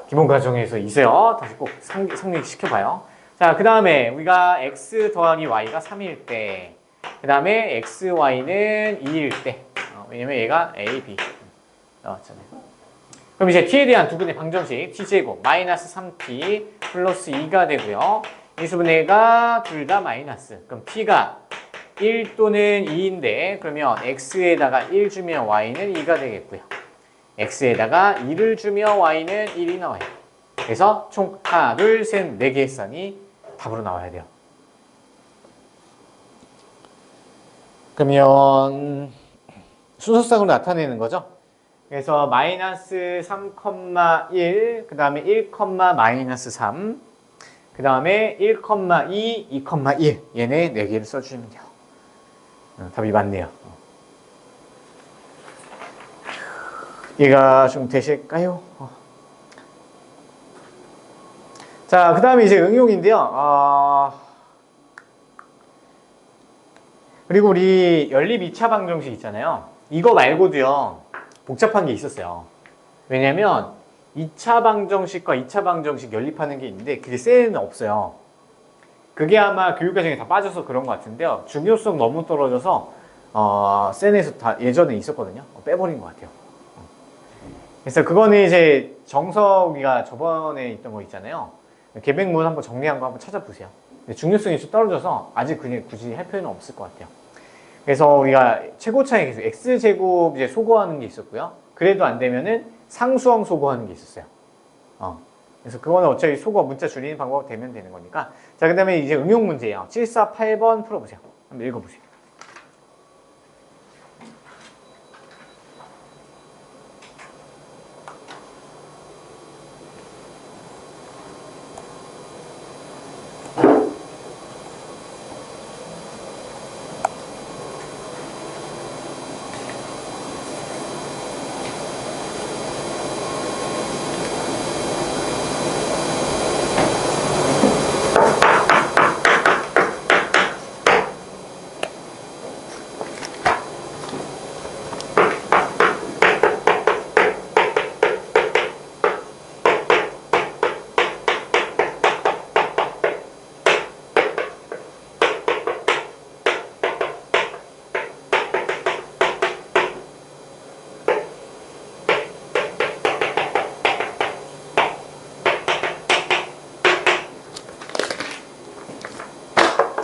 기본 과정에서 있어요. 다시 꼭 상기시켜봐요. 자, 그 다음에 우리가 x 더하기 y가 3일 때, 그 다음에 x, y는 2일 때, 왜냐면 얘가 a, b 나왔잖아요. 그럼 이제 t에 대한 두근의 방정식 t제곱 마이너스 3t 플러스 2가 되고요. 인수분해가 둘 다 마이너스. 그럼 t가 1 또는 2인데 그러면 x에다가 1 주면 y는 2가 되겠고요. x에다가 2를 주면 y는 1이 나와요. 그래서 총 하나, 둘, 셋, 4개의 쌍이 답으로 나와야 돼요. 그러면 순서상으로 나타내는 거죠. 그래서 마이너스 3,1, 그 다음에 1, 마이너스 3, 그 다음에 1, 2, 2, 1 얘네 4개를 써주시면 돼요. 답이 맞네요. 얘가 좀 되실까요? 자, 그 다음에 이제 응용인데요. 그리고 우리 연립 2차 방정식 있잖아요. 이거 말고도요, 복잡한 게 있었어요. 왜냐면 2차 방정식과 2차 방정식 연립하는 게 있는데 그게 셀은 없어요. 그게 아마 교육과정에 다 빠져서 그런 것 같은데요. 중요성 너무 떨어져서 셀에서 다 예전에 있었거든요. 빼버린 것 같아요. 그래서 그거는 이제 정석이가 저번에 있던 거 있잖아요. 계백문 한번 정리한 거 한번 찾아보세요. 근데 중요성이 좀 떨어져서 아직 그냥 굳이 할 필요는 없을 것 같아요. 그래서 우리가 최고차의 계수 x제곱 이제 소거하는 게 있었고요. 그래도 안 되면은 상수항 소거하는 게 있었어요. 그래서 그거는 어차피 소거 문자 줄이는 방법 되면 되는 거니까. 자, 그 다음에 이제 응용 문제예요. 748번 풀어보세요. 한번 읽어보세요.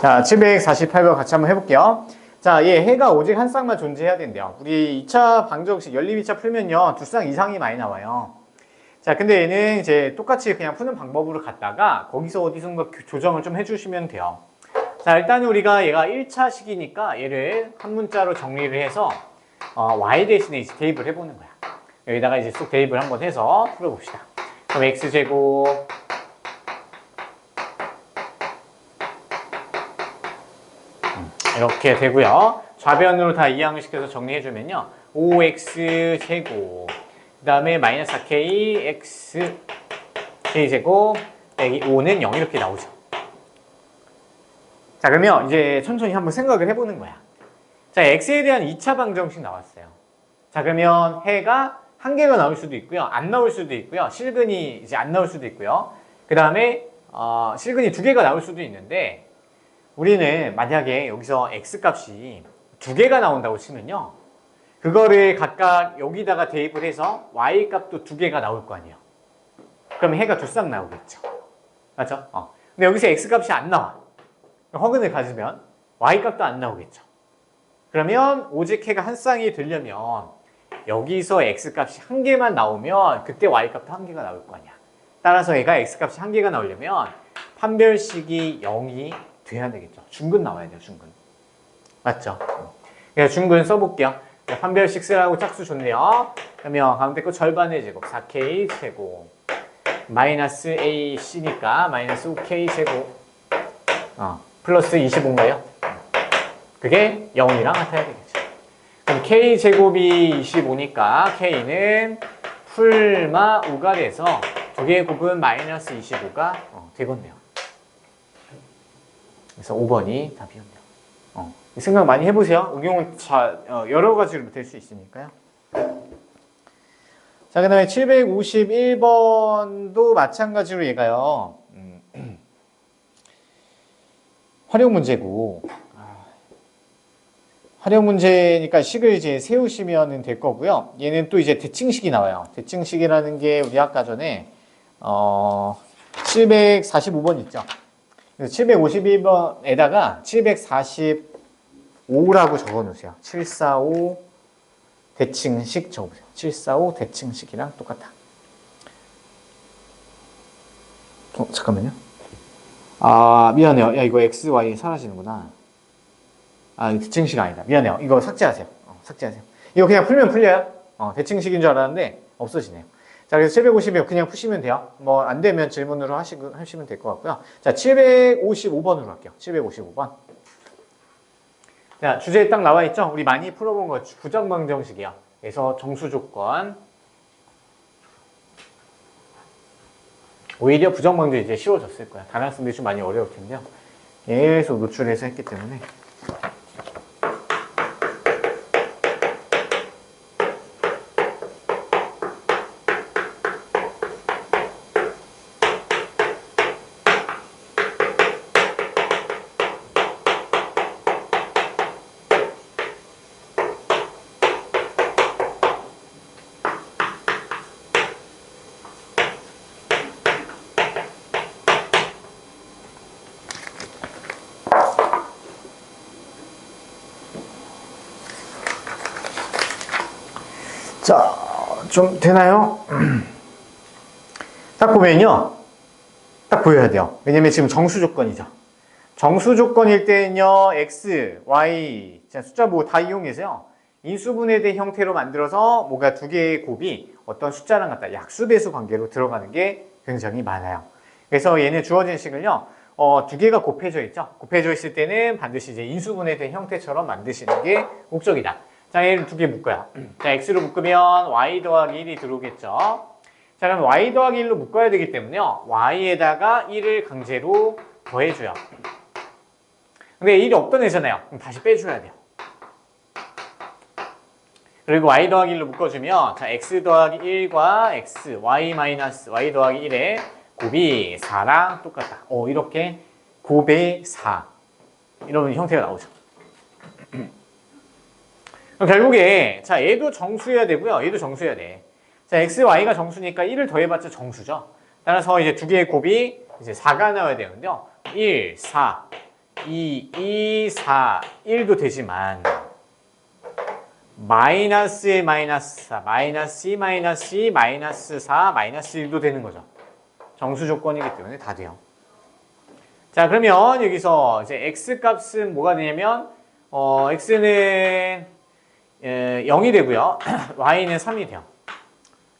자, 748번 같이 한번 해볼게요. 자, 얘 해가 오직 한 쌍만 존재해야 된대요. 우리 2차 방정식, 연립 2차 풀면요, 두 쌍 이상이 많이 나와요. 자, 근데 얘는 이제 똑같이 그냥 푸는 방법으로 갔다가 거기서 어디선가 조정을 좀 해주시면 돼요. 자, 일단 우리가 얘가 1차식이니까 얘를 한 문자로 정리를 해서 y 대신에 이제 대입을 해보는 거야. 여기다가 이제 쏙 대입을 한번 해서 풀어봅시다. 그럼 x제곱 이렇게 되고요. 좌변으로 다 이항을 시켜서 정리해주면요. 5x제곱 그 다음에 마이너스 4k x k제곱 빼기 5는 0 이렇게 나오죠. 자, 그러면 이제 천천히 한번 생각을 해보는 거야. 자, x에 대한 2차 방정식 나왔어요. 자, 그러면 해가 한 개가 나올 수도 있고요. 안 나올 수도 있고요. 실근이 이제 안 나올 수도 있고요. 그 다음에 실근이 두 개가 나올 수도 있는데 우리는 만약에 여기서 x 값이 두 개가 나온다고 치면요. 그거를 각각 여기다가 대입을 해서 y 값도 두 개가 나올 거 아니에요. 그럼 해가 두 쌍 나오겠죠. 맞죠? 근데 여기서 x 값이 안 나와. 허근을 가지면 y 값도 안 나오겠죠. 그러면 오직 해가 한 쌍이 되려면 여기서 x 값이 한 개만 나오면 그때 y 값도 한 개가 나올 거 아니야. 따라서 얘가 x 값이 한 개가 나오려면 판별식이 0이 돼야 되겠죠. 중근 나와야 돼요. 중근. 맞죠? 그래서 중근 써볼게요. 판별식 쓰라고 짝수 좋네요. 그러면 가운데 거 절반의 제곱 4k 제곱 마이너스 ac니까 마이너스 5k 제곱 플러스 25인가요? 그게 0이랑 같아야 되겠죠. 그럼 k 제곱이 25니까 k는 풀마 5가 돼서 두 개의 곱은 마이너스 25가 되겠네요. 그래서 5번이 답이었네요. 생각 많이 해보세요. 응용은 여러 가지로 될 수 있으니까요. 자, 그 다음에 751번도 마찬가지로 얘가요. 활용 문제고, 활용 문제니까 식을 이제 세우시면 될 거고요. 얘는 또 이제 대칭식이 나와요. 대칭식이라는 게 우리 아까 전에 745번 있죠. 그래서 751번에다가 745라고 적어 놓으세요. 745 대칭식 적어보세요. 745 대칭식이랑 똑같아. 잠깐만요. 미안해요. 야, 이거 x, y 사라지는구나. 이거 대칭식 아니다. 미안해요. 이거 삭제하세요. 삭제하세요. 이거 그냥 풀면 풀려요. 대칭식인 줄 알았는데 없어지네요. 자, 그래서 752 그냥 푸시면 돼요. 뭐 안 되면 질문으로 하시면 될 것 같고요. 자, 755번으로 할게요. 755번. 자, 주제에 딱 나와 있죠? 우리 많이 풀어본 거 부정방정식이요. 그래서 정수 조건. 오히려 부정방정이 이제 쉬워졌을 거야. 다른 학생들이 좀 많이 어려울 텐데요. 계속 노출해서 했기 때문에. 자, 좀 되나요? 딱 보면요. 딱 보여야 돼요. 왜냐면 지금 정수 조건이죠. 정수 조건일 때는요. x, y, 숫자 뭐 다 이용해서요. 인수분해된 형태로 만들어서 뭐가 두 개의 곱이 어떤 숫자랑 같다. 약수배수 관계로 들어가는 게 굉장히 많아요. 그래서 얘는 주어진 식을요. 두 개가 곱해져 있죠. 곱해져 있을 때는 반드시 이제 인수분해된 형태처럼 만드시는 게 목적이다. 자, 얘를 두 개 묶어요. 자, x로 묶으면 y 더하기 1이 들어오겠죠. 자, 그럼 y 더하기 1로 묶어야 되기 때문에요. y에다가 1을 강제로 더해줘요. 근데 1이 없던 애잖아요. 그럼 다시 빼줘야 돼요. 그리고 y 더하기 1로 묶어주면 자, x 더하기 1과 x, y 마이너스 y 더하기 1의 곱이 4랑 똑같다. 이렇게 곱의 4 이런 형태가 나오죠. 결국에 자, 얘도 정수여야 되고요. 얘도 정수여야 돼. 자, x, y가 정수니까 1을 더해봤자 정수죠. 따라서 이제 두 개의 곱이 이제 4가 나와야 되는데요. 1, 4, 2, 2, 4, 1도 되지만 마이너스 1, 마이너스 4, 마이너스 2, 마이너스 2, 마이너스 4, 마이너스 1도 되는 거죠. 정수 조건이기 때문에 다 돼요. 자, 그러면 여기서 이제 x 값은 뭐가 되냐면 x는 0이 되고요. y는 3이 돼요.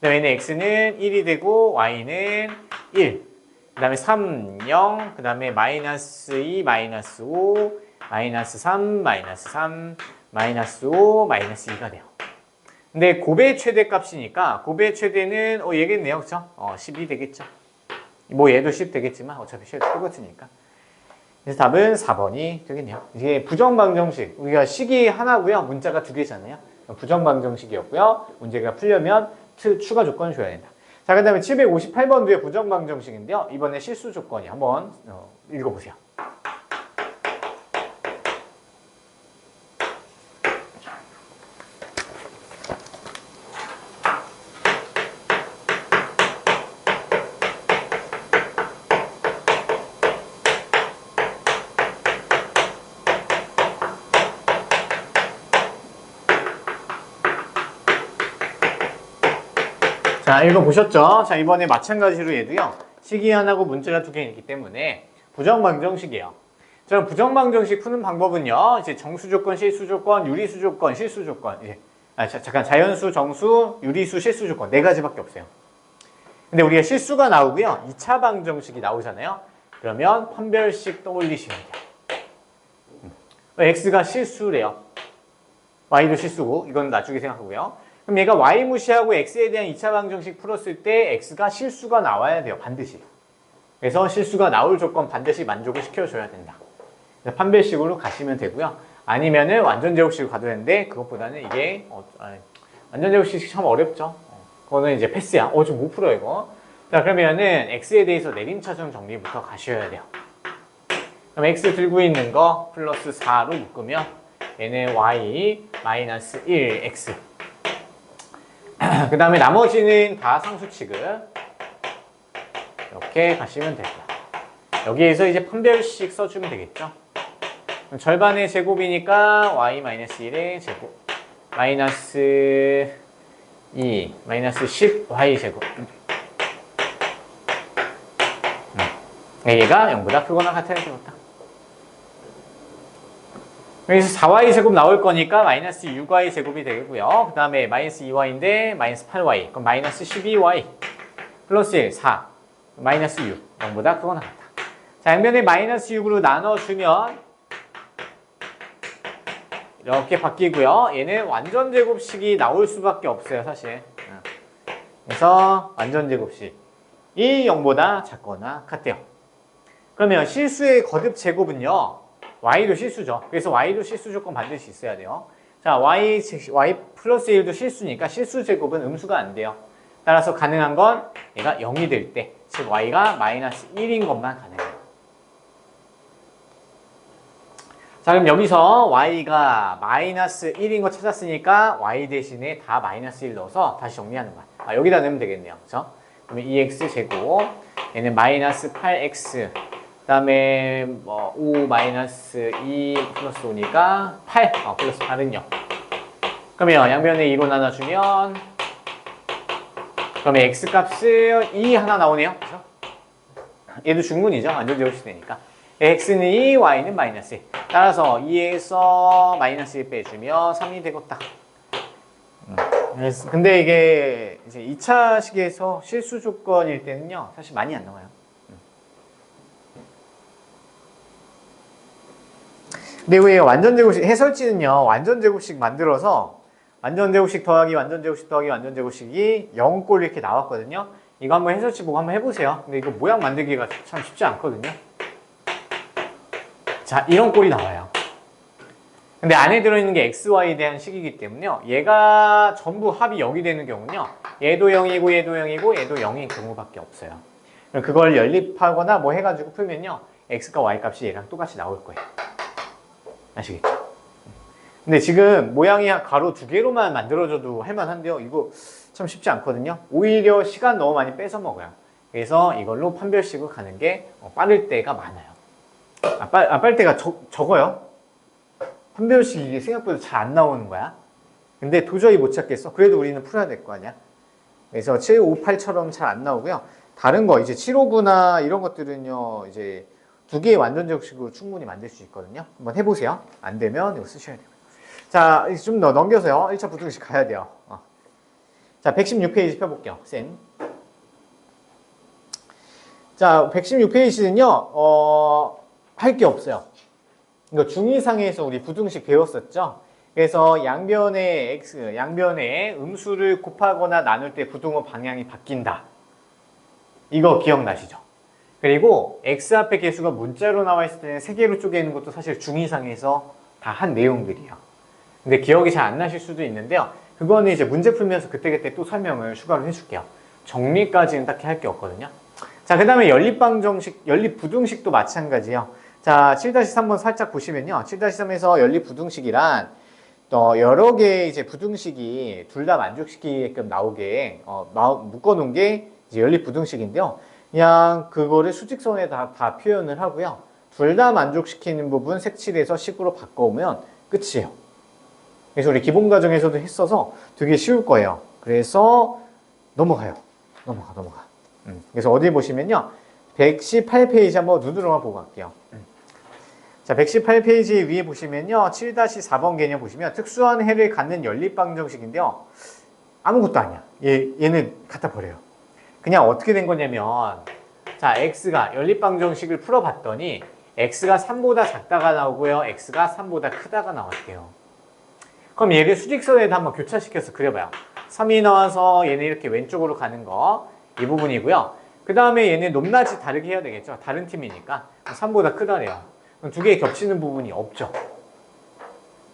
그 다음에 x는 1이 되고 y는 1. 그 다음에 3, 0. 그 다음에 마이너스 2, 마이너스 5, 마이너스 3, 마이너스 3, 마이너스 5, 마이너스 2가 돼요. 근데 곱의 최대값이니까 곱의 최대는 얘겠네요. 그쵸? 10이 되겠죠. 뭐 얘도 10 되겠지만 어차피 똑같으니까. 그래서 답은 4번이 되겠네요. 이게 부정방정식. 우리가 식이 하나고요. 문자가 두 개잖아요. 부정방정식이었고요. 문제가 풀려면 추가 조건 줘야 된다. 자, 그 다음에 758번도의 부정방정식인데요. 이번에 실수 조건이 한번 읽어보세요. 자, 읽어보셨죠? 자, 이번에 마찬가지로 얘도요. 식이 하나고 문자가 두 개 있기 때문에 부정방정식이에요. 자, 부정방정식 푸는 방법은요. 이제 정수조건, 실수조건, 유리수조건, 실수조건. 이제 잠깐 자연수, 정수, 유리수, 실수조건 네 가지밖에 없어요. 근데 우리가 실수가 나오고요. 2차 방정식이 나오잖아요. 그러면 판별식 떠올리시면 돼요. x가 실수래요. y도 실수고 이건 나중에 생각하고요. 그럼 얘가 y 무시하고 x에 대한 2차 방정식 풀었을 때 x가 실수가 나와야 돼요. 반드시. 그래서 실수가 나올 조건 반드시 만족을 시켜줘야 된다. 판별식으로 가시면 되고요. 아니면은 완전 제곱식으로 가도 되는데 그것보다는 이게 완전 제곱식 참 어렵죠. 그거는 이제 패스야. 좀 못 풀어 이거. 자, 그러면은 x에 대해서 내림차순 정리부터 가셔야 돼요. 그럼 x 들고 있는 거 플러스 4로 묶으면 얘는 y 마이너스 1x. 그 다음에 나머지는 다 상수칙을 이렇게 가시면 되고요. 여기에서 이제 판별식 써주면 되겠죠. 그럼 절반의 제곱이니까 y-1의 제곱 마이너스 2 마이너스 10 y제곱. 얘가 0보다 크거나 같아야 되겠다. 여기서 4y제곱 나올 거니까 마이너스 6y제곱이 되고요. 그 다음에 마이너스 2y인데 마이너스 8y. 그럼 마이너스 12y. 플러스 1, 4. 마이너스 6. 0보다 크거나 같다. 자, 양변에 마이너스 6으로 나눠주면 이렇게 바뀌고요. 얘는 완전제곱식이 나올 수밖에 없어요, 사실. 그래서 완전제곱식이 0보다 작거나 같대요. 그러면 실수의 거듭 제곱은요. y도 실수죠. 그래서 y도 실수 조건 반드시 있어야 돼요. 자, y 플러스 1도 실수니까 실수 제곱은 음수가 안 돼요. 따라서 가능한 건 얘가 0이 될 때, 즉 y가 마이너스 1인 것만 가능해요. 자, 그럼 여기서 y가 마이너스 1인 거 찾았으니까 y 대신에 다 마이너스 1 넣어서 다시 정리하는 거야. 여기다 넣으면 되겠네요. 그렇죠? 그러면 2x 제곱, 얘는 마이너스 8x, 그 다음에 5 마이너스 2 플러스 5니까 8, 플러스 8은 0. 그러면 양변에 2로 나눠주면 그러면 x값은 2 하나 나오네요. 그렇죠? 얘도 중문이죠. 완전 제곱식 되니까. x는 2, y는 마이너스 1. 따라서 2에서 마이너스 1 빼주면 3이 되겠다. 근데 이게 이제 2차 식에서 실수 조건일 때는요. 사실 많이 안 나와요. 근데 왜 완전제곱식 해설지는요. 완전제곱식 만들어서 완전제곱식 더하기 완전제곱식 더하기 완전제곱식이 0꼴 이렇게 나왔거든요. 이거 한번 해설지 보고 한번 해보세요. 근데 이거 모양 만들기가 참 쉽지 않거든요. 자, 이런 꼴이 나와요. 근데 안에 들어있는 게 xy에 대한 식이기 때문에요. 얘가 전부 합이 0이 되는 경우는요. 얘도 0이고 얘도 0이고 얘도 0인 경우밖에 없어요. 그걸 연립하거나 뭐 해가지고 풀면요. x과 y 값이 얘랑 똑같이 나올 거예요. 아시겠죠? 근데 지금 모양이 가로 두 개로만 만들어줘도 할만한데요. 이거 참 쉽지 않거든요. 오히려 시간 너무 많이 뺏어 먹어요. 그래서 이걸로 판별식으로 가는 게 빠를 때가 많아요. 빠를 때가 적어요. 판별식이 이게 생각보다 잘 안 나오는 거야. 근데 도저히 못 찾겠어. 그래도 우리는 풀어야 될 거 아니야. 그래서 758처럼 잘 안 나오고요. 다른 거 이제 759나 이런 것들은요. 이제 두 개의 완전제곱식으로 충분히 만들 수 있거든요. 한번 해보세요. 안 되면 이거 쓰셔야 돼요. 자, 좀 더 넘겨서요. 1차 부등식 가야 돼요. 자, 116페이지 펴볼게요. 쌤. 자, 116페이지는요. 할 게 없어요. 이거 중2상에서 우리 부등식 배웠었죠? 그래서 양변의 음수를 곱하거나 나눌 때 부등호 방향이 바뀐다. 이거 기억나시죠? 그리고 x 앞에 개수가 문자로 나와 있을 때는 세 개로 쪼개는 것도 사실 중2상에서 다 한 내용들이에요. 근데 기억이 잘 안 나실 수도 있는데요. 그거는 이제 문제 풀면서 그때그때 또 설명을 추가로 해줄게요. 정리까지는 딱히 할 게 없거든요. 자, 그 다음에 연립방정식, 연립부등식도 마찬가지예요. 자, 7-3번 살짝 보시면요. 7-3에서 연립부등식이란 여러 개의 이제 부등식이 둘 다 만족시키게끔 나오게 묶어놓은 게 이제 연립부등식인데요. 그냥 그거를 수직선에 다 표현을 하고요. 둘 다 만족시키는 부분 색칠해서 식으로 바꿔오면 끝이에요. 그래서 우리 기본 과정에서도 했어서 되게 쉬울 거예요. 그래서 넘어가요. 넘어가. 그래서 어디 보시면요. 118페이지 한번 눈으로만 보고 갈게요. 자, 118페이지 위에 보시면요. 7-4번 개념 보시면 특수한 해를 갖는 연립방정식인데요. 아무것도 아니야. 얘는 갖다 버려요. 그냥 어떻게 된 거냐면, 자, x가 연립방정식을 풀어봤더니 x가 3보다 작다가 나오고요. x가 3보다 크다가 나왔대요. 그럼 얘를 수직선에다 한번 교차시켜서 그려봐요. 3이 나와서 얘는 이렇게 왼쪽으로 가는 거, 이 부분이고요. 그 다음에 얘는 높낮이 다르게 해야 되겠죠. 다른 팀이니까 3보다 크다래요. 그럼 두 개 겹치는 부분이 없죠.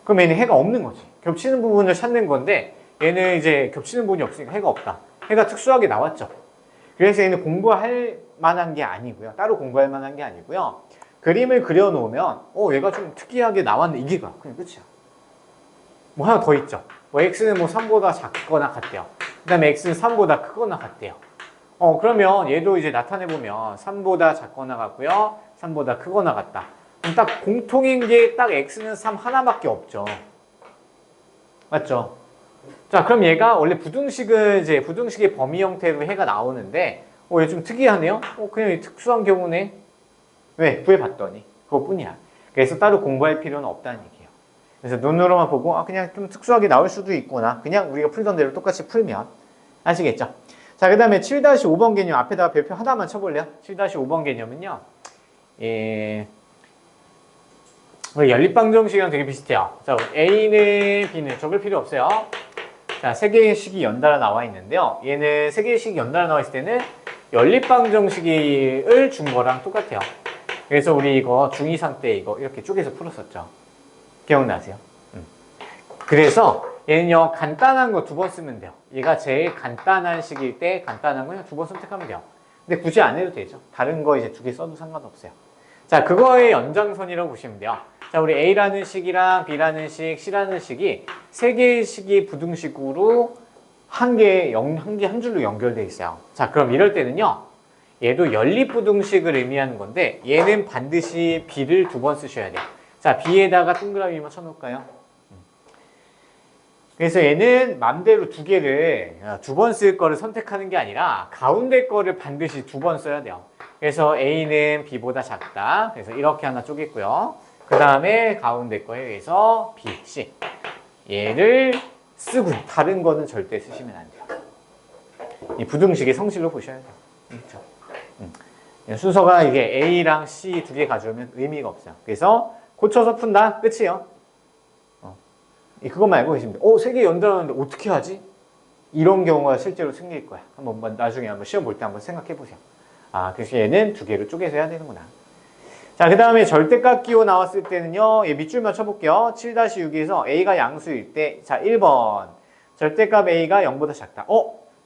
그럼 얘는 해가 없는 거지. 겹치는 부분을 찾는 건데 얘는 이제 겹치는 부분이 없으니까 해가 없다. 해가 특수하게 나왔죠. 그래서 얘는 공부할 만한 게 아니고요. 따로 공부할 만한 게 아니고요. 그림을 그려놓으면 얘가 좀 특이하게 나왔네. 이게가 그냥 끝이야. 뭐 하나 더 있죠. 뭐 x는 뭐 3보다 작거나 같대요. 그 다음에 x는 3보다 크거나 같대요. 그러면 얘도 이제 나타내보면 3보다 작거나 같고요. 3보다 크거나 같다. 그럼 딱 공통인 게 딱 x는 3 하나밖에 없죠. 맞죠? 자, 그럼 얘가 원래 부등식은 이제 부등식의 범위 형태로 해가 나오는데 얘 좀 특이하네요? 그냥 특수한 경우네. 왜? 구해봤더니 그것뿐이야. 그래서 따로 공부할 필요는 없다는 얘기예요. 그래서 눈으로만 보고 그냥 좀 특수하게 나올 수도 있구나. 그냥 우리가 풀던 대로 똑같이 풀면 아시겠죠? 자, 그 다음에 7-5번 개념 앞에다가 별표 하나만 쳐볼래요? 7-5번 개념은요. 연립방정식이랑 되게 비슷해요. 자, A는 B는 적을 필요 없어요. 자, 세 개의 식이 연달아 나와 있는데요. 얘는 세 개의 식이 연달아 나와 있을 때는 연립방정식을 준 거랑 똑같아요. 그래서 우리 이거 중2상 때 이거 이렇게 쪼개서 풀었었죠. 기억나세요? 그래서 얘는요, 간단한 거 2번 쓰면 돼요. 얘가 제일 간단한 식일 때 간단한 거 그냥 2번 선택하면 돼요. 근데 굳이 안 해도 되죠. 다른 거 이제 2개 써도 상관없어요. 자, 그거의 연장선이라고 보시면 돼요. 자, 우리 A라는 식이랑 B라는 식, C라는 식이 세 개의 식이 부등식으로 한 줄로 연결되어 있어요. 자, 그럼 이럴 때는요, 얘도 연립부등식을 의미하는 건데 얘는 반드시 B를 2번 쓰셔야 돼요. 자, B에다가 동그라미만 쳐놓을까요? 그래서 얘는 맘대로 두 개를 2번 쓸 거를 선택하는 게 아니라 가운데 거를 반드시 2번 써야 돼요. 그래서 A는 B보다 작다. 그래서 이렇게 하나 쪼갰고요. 그 다음에 가운데 거에 의해서 B, C. 얘를 쓰고요. 다른 거는 절대 쓰시면 안 돼요. 이 부등식의 성질로 보셔야 돼요. 그렇죠? 순서가 이게 A랑 C 2개 가져오면 의미가 없어요. 그래서 고쳐서 푼다. 끝이에요. 그것만 알고 계시면 돼요. 3개 연달았는데 어떻게 하지? 이런 경우가 실제로 생길 거야. 한번 나중에 한번 시험 볼 때 한번 생각해 보세요. 그래서 얘는 2개로 쪼개서 해야 되는구나. 자, 그 다음에 절대값 기호 나왔을 때는요, 얘 밑줄만 쳐볼게요. 7-6에서 A가 양수일 때, 자, 1번. 절대값 A가 0보다 작다.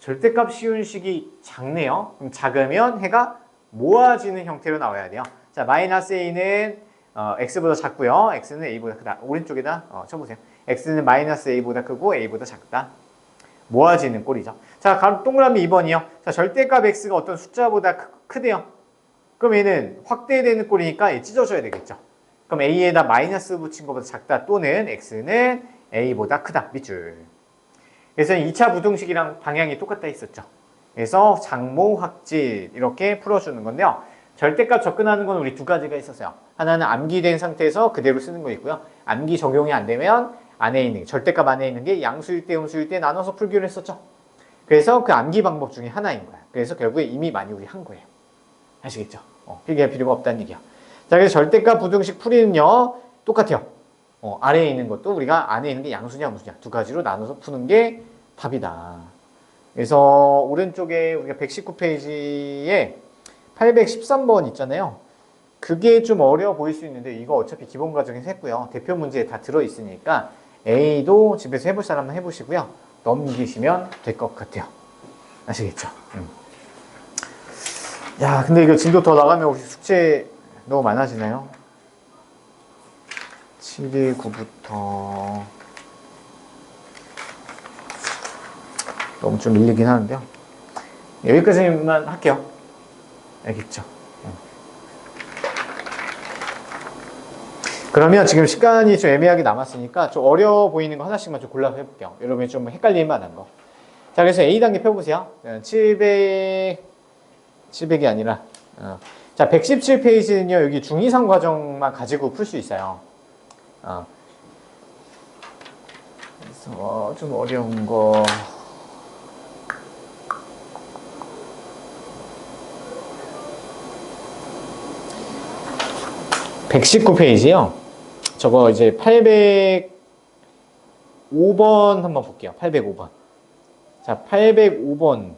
절대값 쉬운 식이 작네요. 그럼 작으면 해가 모아지는 형태로 나와야 돼요. 자, 마이너스 A는 X보다 작고요. X는 A보다 크다. 오른쪽에다 쳐보세요. X는 마이너스 A보다 크고 A보다 작다. 모아지는 꼴이죠. 자, 동그라미 2번이요. 자, 절대값 X가 어떤 숫자보다 크대요. 그럼 얘는 확대되는 꼴이니까 얘 찢어줘야 되겠죠. 그럼 A에다 마이너스 붙인 것보다 작다 또는 X는 A보다 크다. 밑줄. 그래서 2차 부등식이랑 방향이 똑같다 했었죠. 그래서 장모, 확질 이렇게 풀어주는 건데요. 절대값 접근하는 건 우리 2가지가 있었어요. 하나는 암기된 상태에서 그대로 쓰는 거 있고요. 암기 적용이 안 되면 절대값 안에 있는 게 양수일 때, 음수일 때 나눠서 풀기로 했었죠. 그래서 그 암기 방법 중에 하나인 거야. 그래서 결국에 이미 많이 우리 한 거예요. 아시겠죠? 필기할 필요가 없다는 얘기야. 자, 그래서 절대값 부등식 풀이는요, 똑같아요. 아래에 있는 것도 우리가 안에 있는 게 양수냐, 음수냐 2가지로 나눠서 푸는 게 답이다. 그래서 오른쪽에 우리가 119페이지에 813번 있잖아요. 그게 좀 어려워 보일 수 있는데 이거 어차피 기본 과정에서 했고요. 대표 문제에 다 들어있으니까 A도 집에서 해볼 사람은 해보시고요. 넘기시면 될 것 같아요. 아시겠죠? 야, 근데 이거 진도 더 나가면 혹시 숙제 너무 많아지나요? 7일 9부터 너무 좀 밀리긴 하는데요. 여기까지만 할게요. 알겠죠? 그러면 지금 시간이 좀 애매하게 남았으니까 좀 어려워 보이는 거 하나씩만 좀 골라서 해볼게요. 여러분이 좀 헷갈릴 만한 거. 자, 그래서 A단계 펴보세요. 700이 아니라, 자, 117페이지는요, 여기 중2 과정만 가지고 풀 수 있어요. 그래서 좀 어려운 거. 119페이지요. 저거 이제 805번 한번 볼게요. 805번. 자, 805번.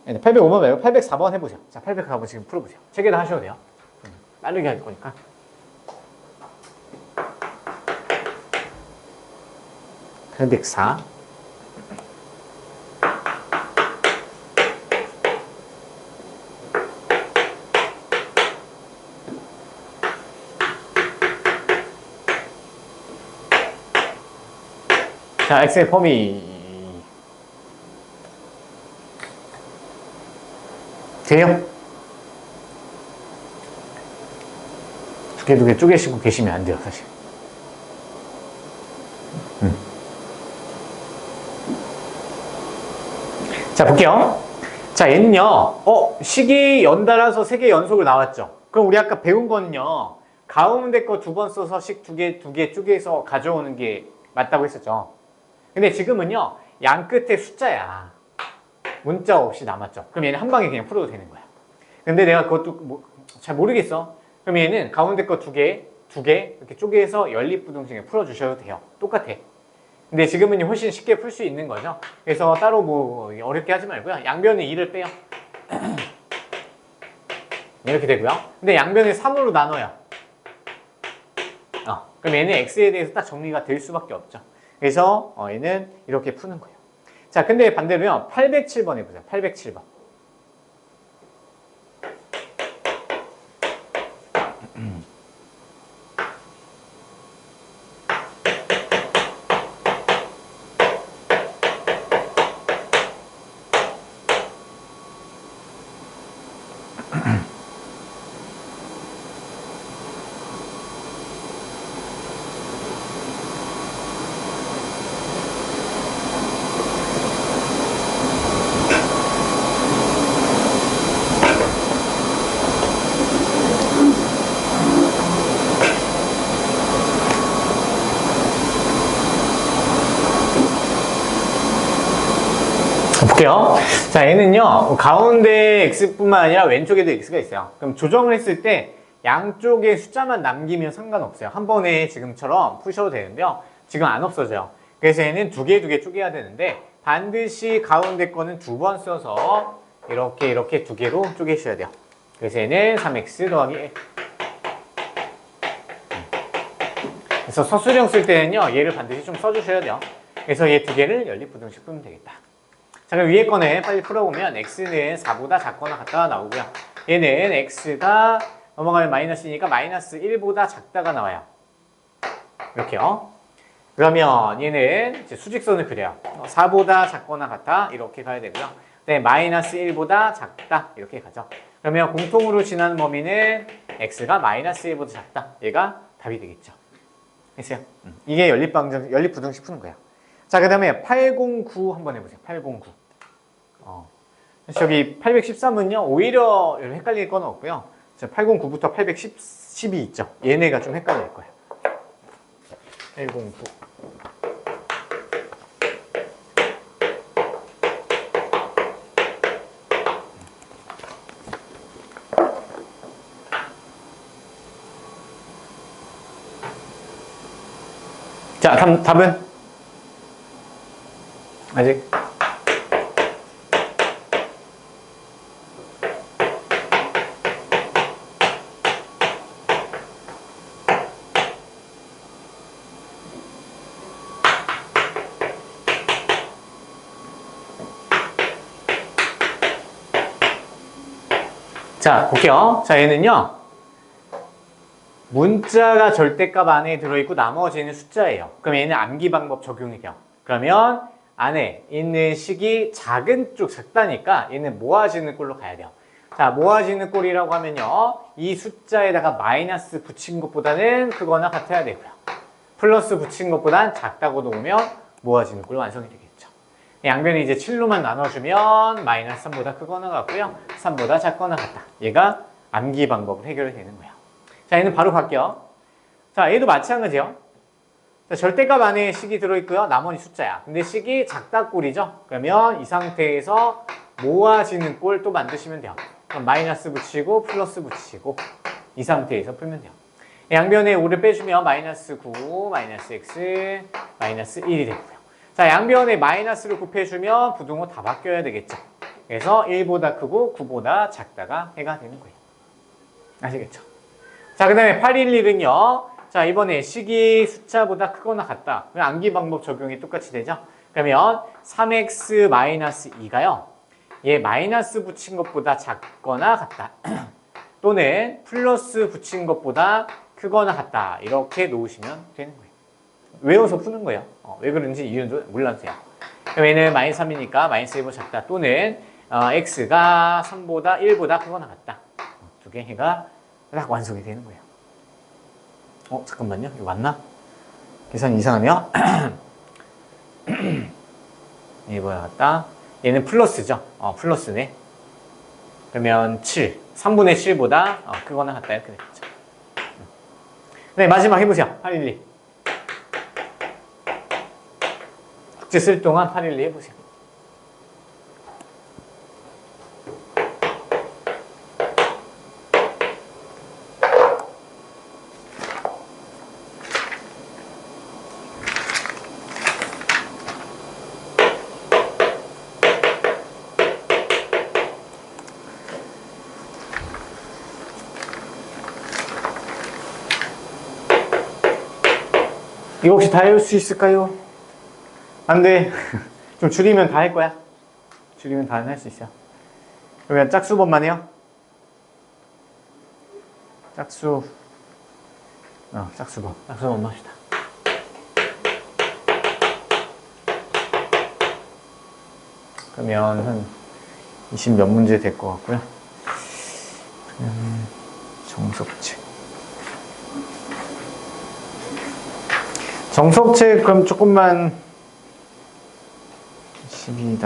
아니, 805번 말고 804번 해보세요. 자, 804번 지금 풀어보세요. 책에다 하셔도 돼요. 빠르게 할 거니까. 804. 자, X의 범위 돼요? 두 개 쪼개시고 계시면 안 돼요, 사실. 자, 볼게요. 자, 얘는요, 식이 연달아서 3개 연속으로 나왔죠? 그럼 우리 아까 배운 거는요, 가운데 거 2번 써서 식 2개 쪼개서 가져오는 게 맞다고 했었죠. 근데 지금은요, 양 끝에 숫자야. 문자 없이 남았죠. 그럼 얘는 한 방에 그냥 풀어도 되는 거야. 근데 내가 그것도 잘 모르겠어. 그럼 얘는 가운데 거 2개 이렇게 쪼개서 연립부등식에 풀어주셔도 돼요. 똑같아. 근데 지금은 훨씬 쉽게 풀 수 있는 거죠. 그래서 따로 뭐 어렵게 하지 말고요. 양변에 2를 빼요. 이렇게 되고요. 근데 양변을 3으로 나눠요. 그럼 얘는 x에 대해서 딱 정리가 될 수밖에 없죠. 그래서 얘는 이렇게 푸는 거예요. 자, 근데 반대로요. 807번 해보세요. 807번. 볼게요. 자, 얘는요, 가운데 x뿐만 아니라 왼쪽에도 x가 있어요. 그럼 조정을 했을 때 양쪽에 숫자만 남기면 상관없어요. 한 번에 지금처럼 푸셔도 되는데요. 지금 안 없어져요. 그래서 얘는 두 개 쪼개야 되는데 반드시 가운데 거는 2번 써서 이렇게 2개로 쪼개셔야 돼요. 그래서 얘는 3x 더하기 1. 그래서 서술형 쓸 때는요, 얘를 반드시 좀 써주셔야 돼요. 그래서 얘 2개를 연립부등식 풀면 되겠다. 자, 그럼 위에 거는 빨리 풀어보면 x는 4보다 작거나 같다가 나오고요. 얘는 x가 넘어가면 마이너스니까 마이너스 1보다 작다가 나와요. 이렇게요. 그러면 얘는 이제 수직선을 그려요. 4보다 작거나 같다 이렇게 가야 되고요. 네, 마이너스 1보다 작다 이렇게 가죠. 그러면 공통으로 지나는 범위는 x가 마이너스 1보다 작다. 얘가 답이 되겠죠. 됐어요? 이게 연립부등식 푸는 거예요. 자, 그 다음에 809 한번 해보세요. 809. 저기 813은요, 오히려 헷갈릴 건 없고요. 809부터 810이 있죠. 얘네가 좀 헷갈릴 거예요. 809. 자, 답은? 아직? 자, 볼게요. 자, 얘는요. 문자가 절대값 안에 들어있고 나머지는 숫자예요. 그럼 얘는 암기 방법 적용해요. 그러면 안에 있는 식이 작은 쪽 작다니까 얘는 모아지는 꼴로 가야 돼요. 자, 모아지는 꼴이라고 하면요. 이 숫자에다가 마이너스 붙인 것보다는 크거나 같아야 되고요. 플러스 붙인 것보단 작다고 놓으면 모아지는 꼴로 완성이 되겠죠. 양변이 이제 7로만 나눠주면 마이너스 3보다 크거나 같고요. 3보다 작거나 같다. 얘가 암기 방법으로 해결이 되는 거예요. 자, 얘는 바로 갈게요. 자, 얘도 마찬가지요. 자, 절대값 안에 식이 들어있고요. 나머지 숫자야. 근데 식이 작다 꼴이죠. 그러면 이 상태에서 모아지는 꼴 또 만드시면 돼요. 그럼 마이너스 붙이고 플러스 붙이고 이 상태에서 풀면 돼요. 양변에 5를 빼주면 마이너스 9, 마이너스 x, 마이너스 1이 되고요. 자, 양변에 마이너스를 곱해주면 부등호 다 바뀌어야 되겠죠. 그래서 1보다 크고 9보다 작다가 해가 되는 거예요. 아시겠죠? 자, 그 다음에 811은요. 자, 이번에 식이 숫자보다 크거나 같다. 그럼 암기 방법 적용이 똑같이 되죠? 그러면 3x-2가요. 얘 마이너스 붙인 것보다 작거나 같다. 또는 플러스 붙인 것보다 크거나 같다. 이렇게 놓으시면 되는 거예요. 외워서 푸는 거예요. 왜 그런지 이유는 몰라주세요. 그럼 얘는 마이너스 3이니까 마이너스 1보다 작다. 또는 x가 3보다 1보다 크거나 같다. 두 개 해가 딱 완성이 되는 거예요. 잠깐만요. 이거 맞나? 계산이 이상하네요. 얘보다 같다. 얘는 플러스죠. 플러스네. 그러면 7. 3분의 7보다 크거나 같다. 이렇게 되겠죠. 네, 마지막 해보세요. 812. 숙제 쓸 동안 812 해보세요. 이거 혹시 다 해올 수 있을까요? 안 돼. 좀 줄이면 다 할 거야. 줄이면 다 할 수 있어요. 그러면 짝수번만 해요. 짝수번만 합시다. 그러면 한 20 몇 문제 될 것 같고요. 정석책 그럼 조금만 12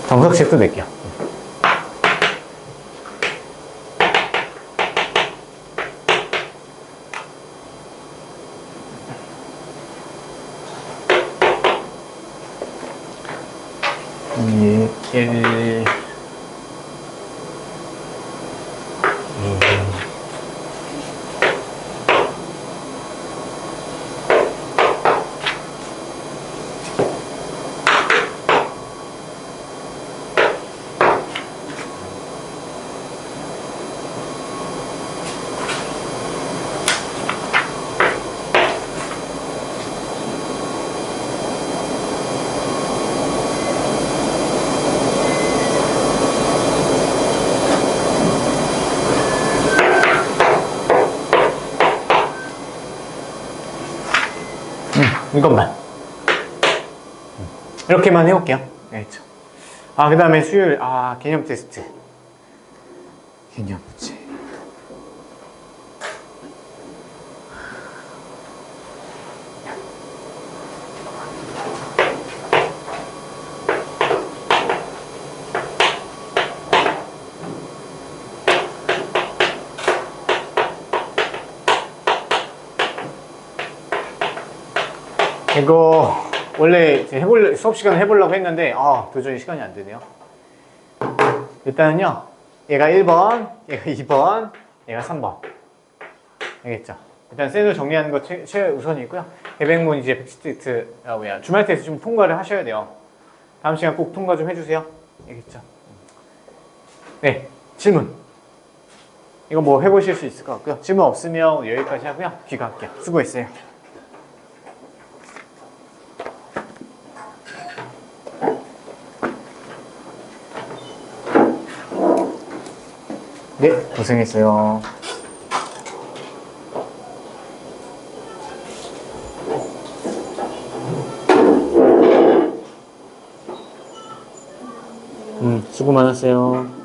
정석책도 낼게요. 이것만 이렇게만 해볼게요. 알겠죠? 그 다음에 수요일 개념 테스트. 개념 문제. 이거 원래 수업 시간에 해보려고 했는데 도저히 시간이 안 되네요. 일단은요, 얘가 1번, 얘가 2번, 얘가 3번. 알겠죠? 일단 셋을 정리하는 거 최우선이고요. 대백문 이제 백시트 주말 테스트 좀 통과를 하셔야 돼요. 다음 시간 꼭 통과 좀 해주세요. 알겠죠? 네, 질문. 이거 뭐 해보실 수 있을 것 같고요. 질문 없으면 여기까지 하고요. 귀가할게요. 수고했어요. 네, 고생했어요. 수고 많았어요.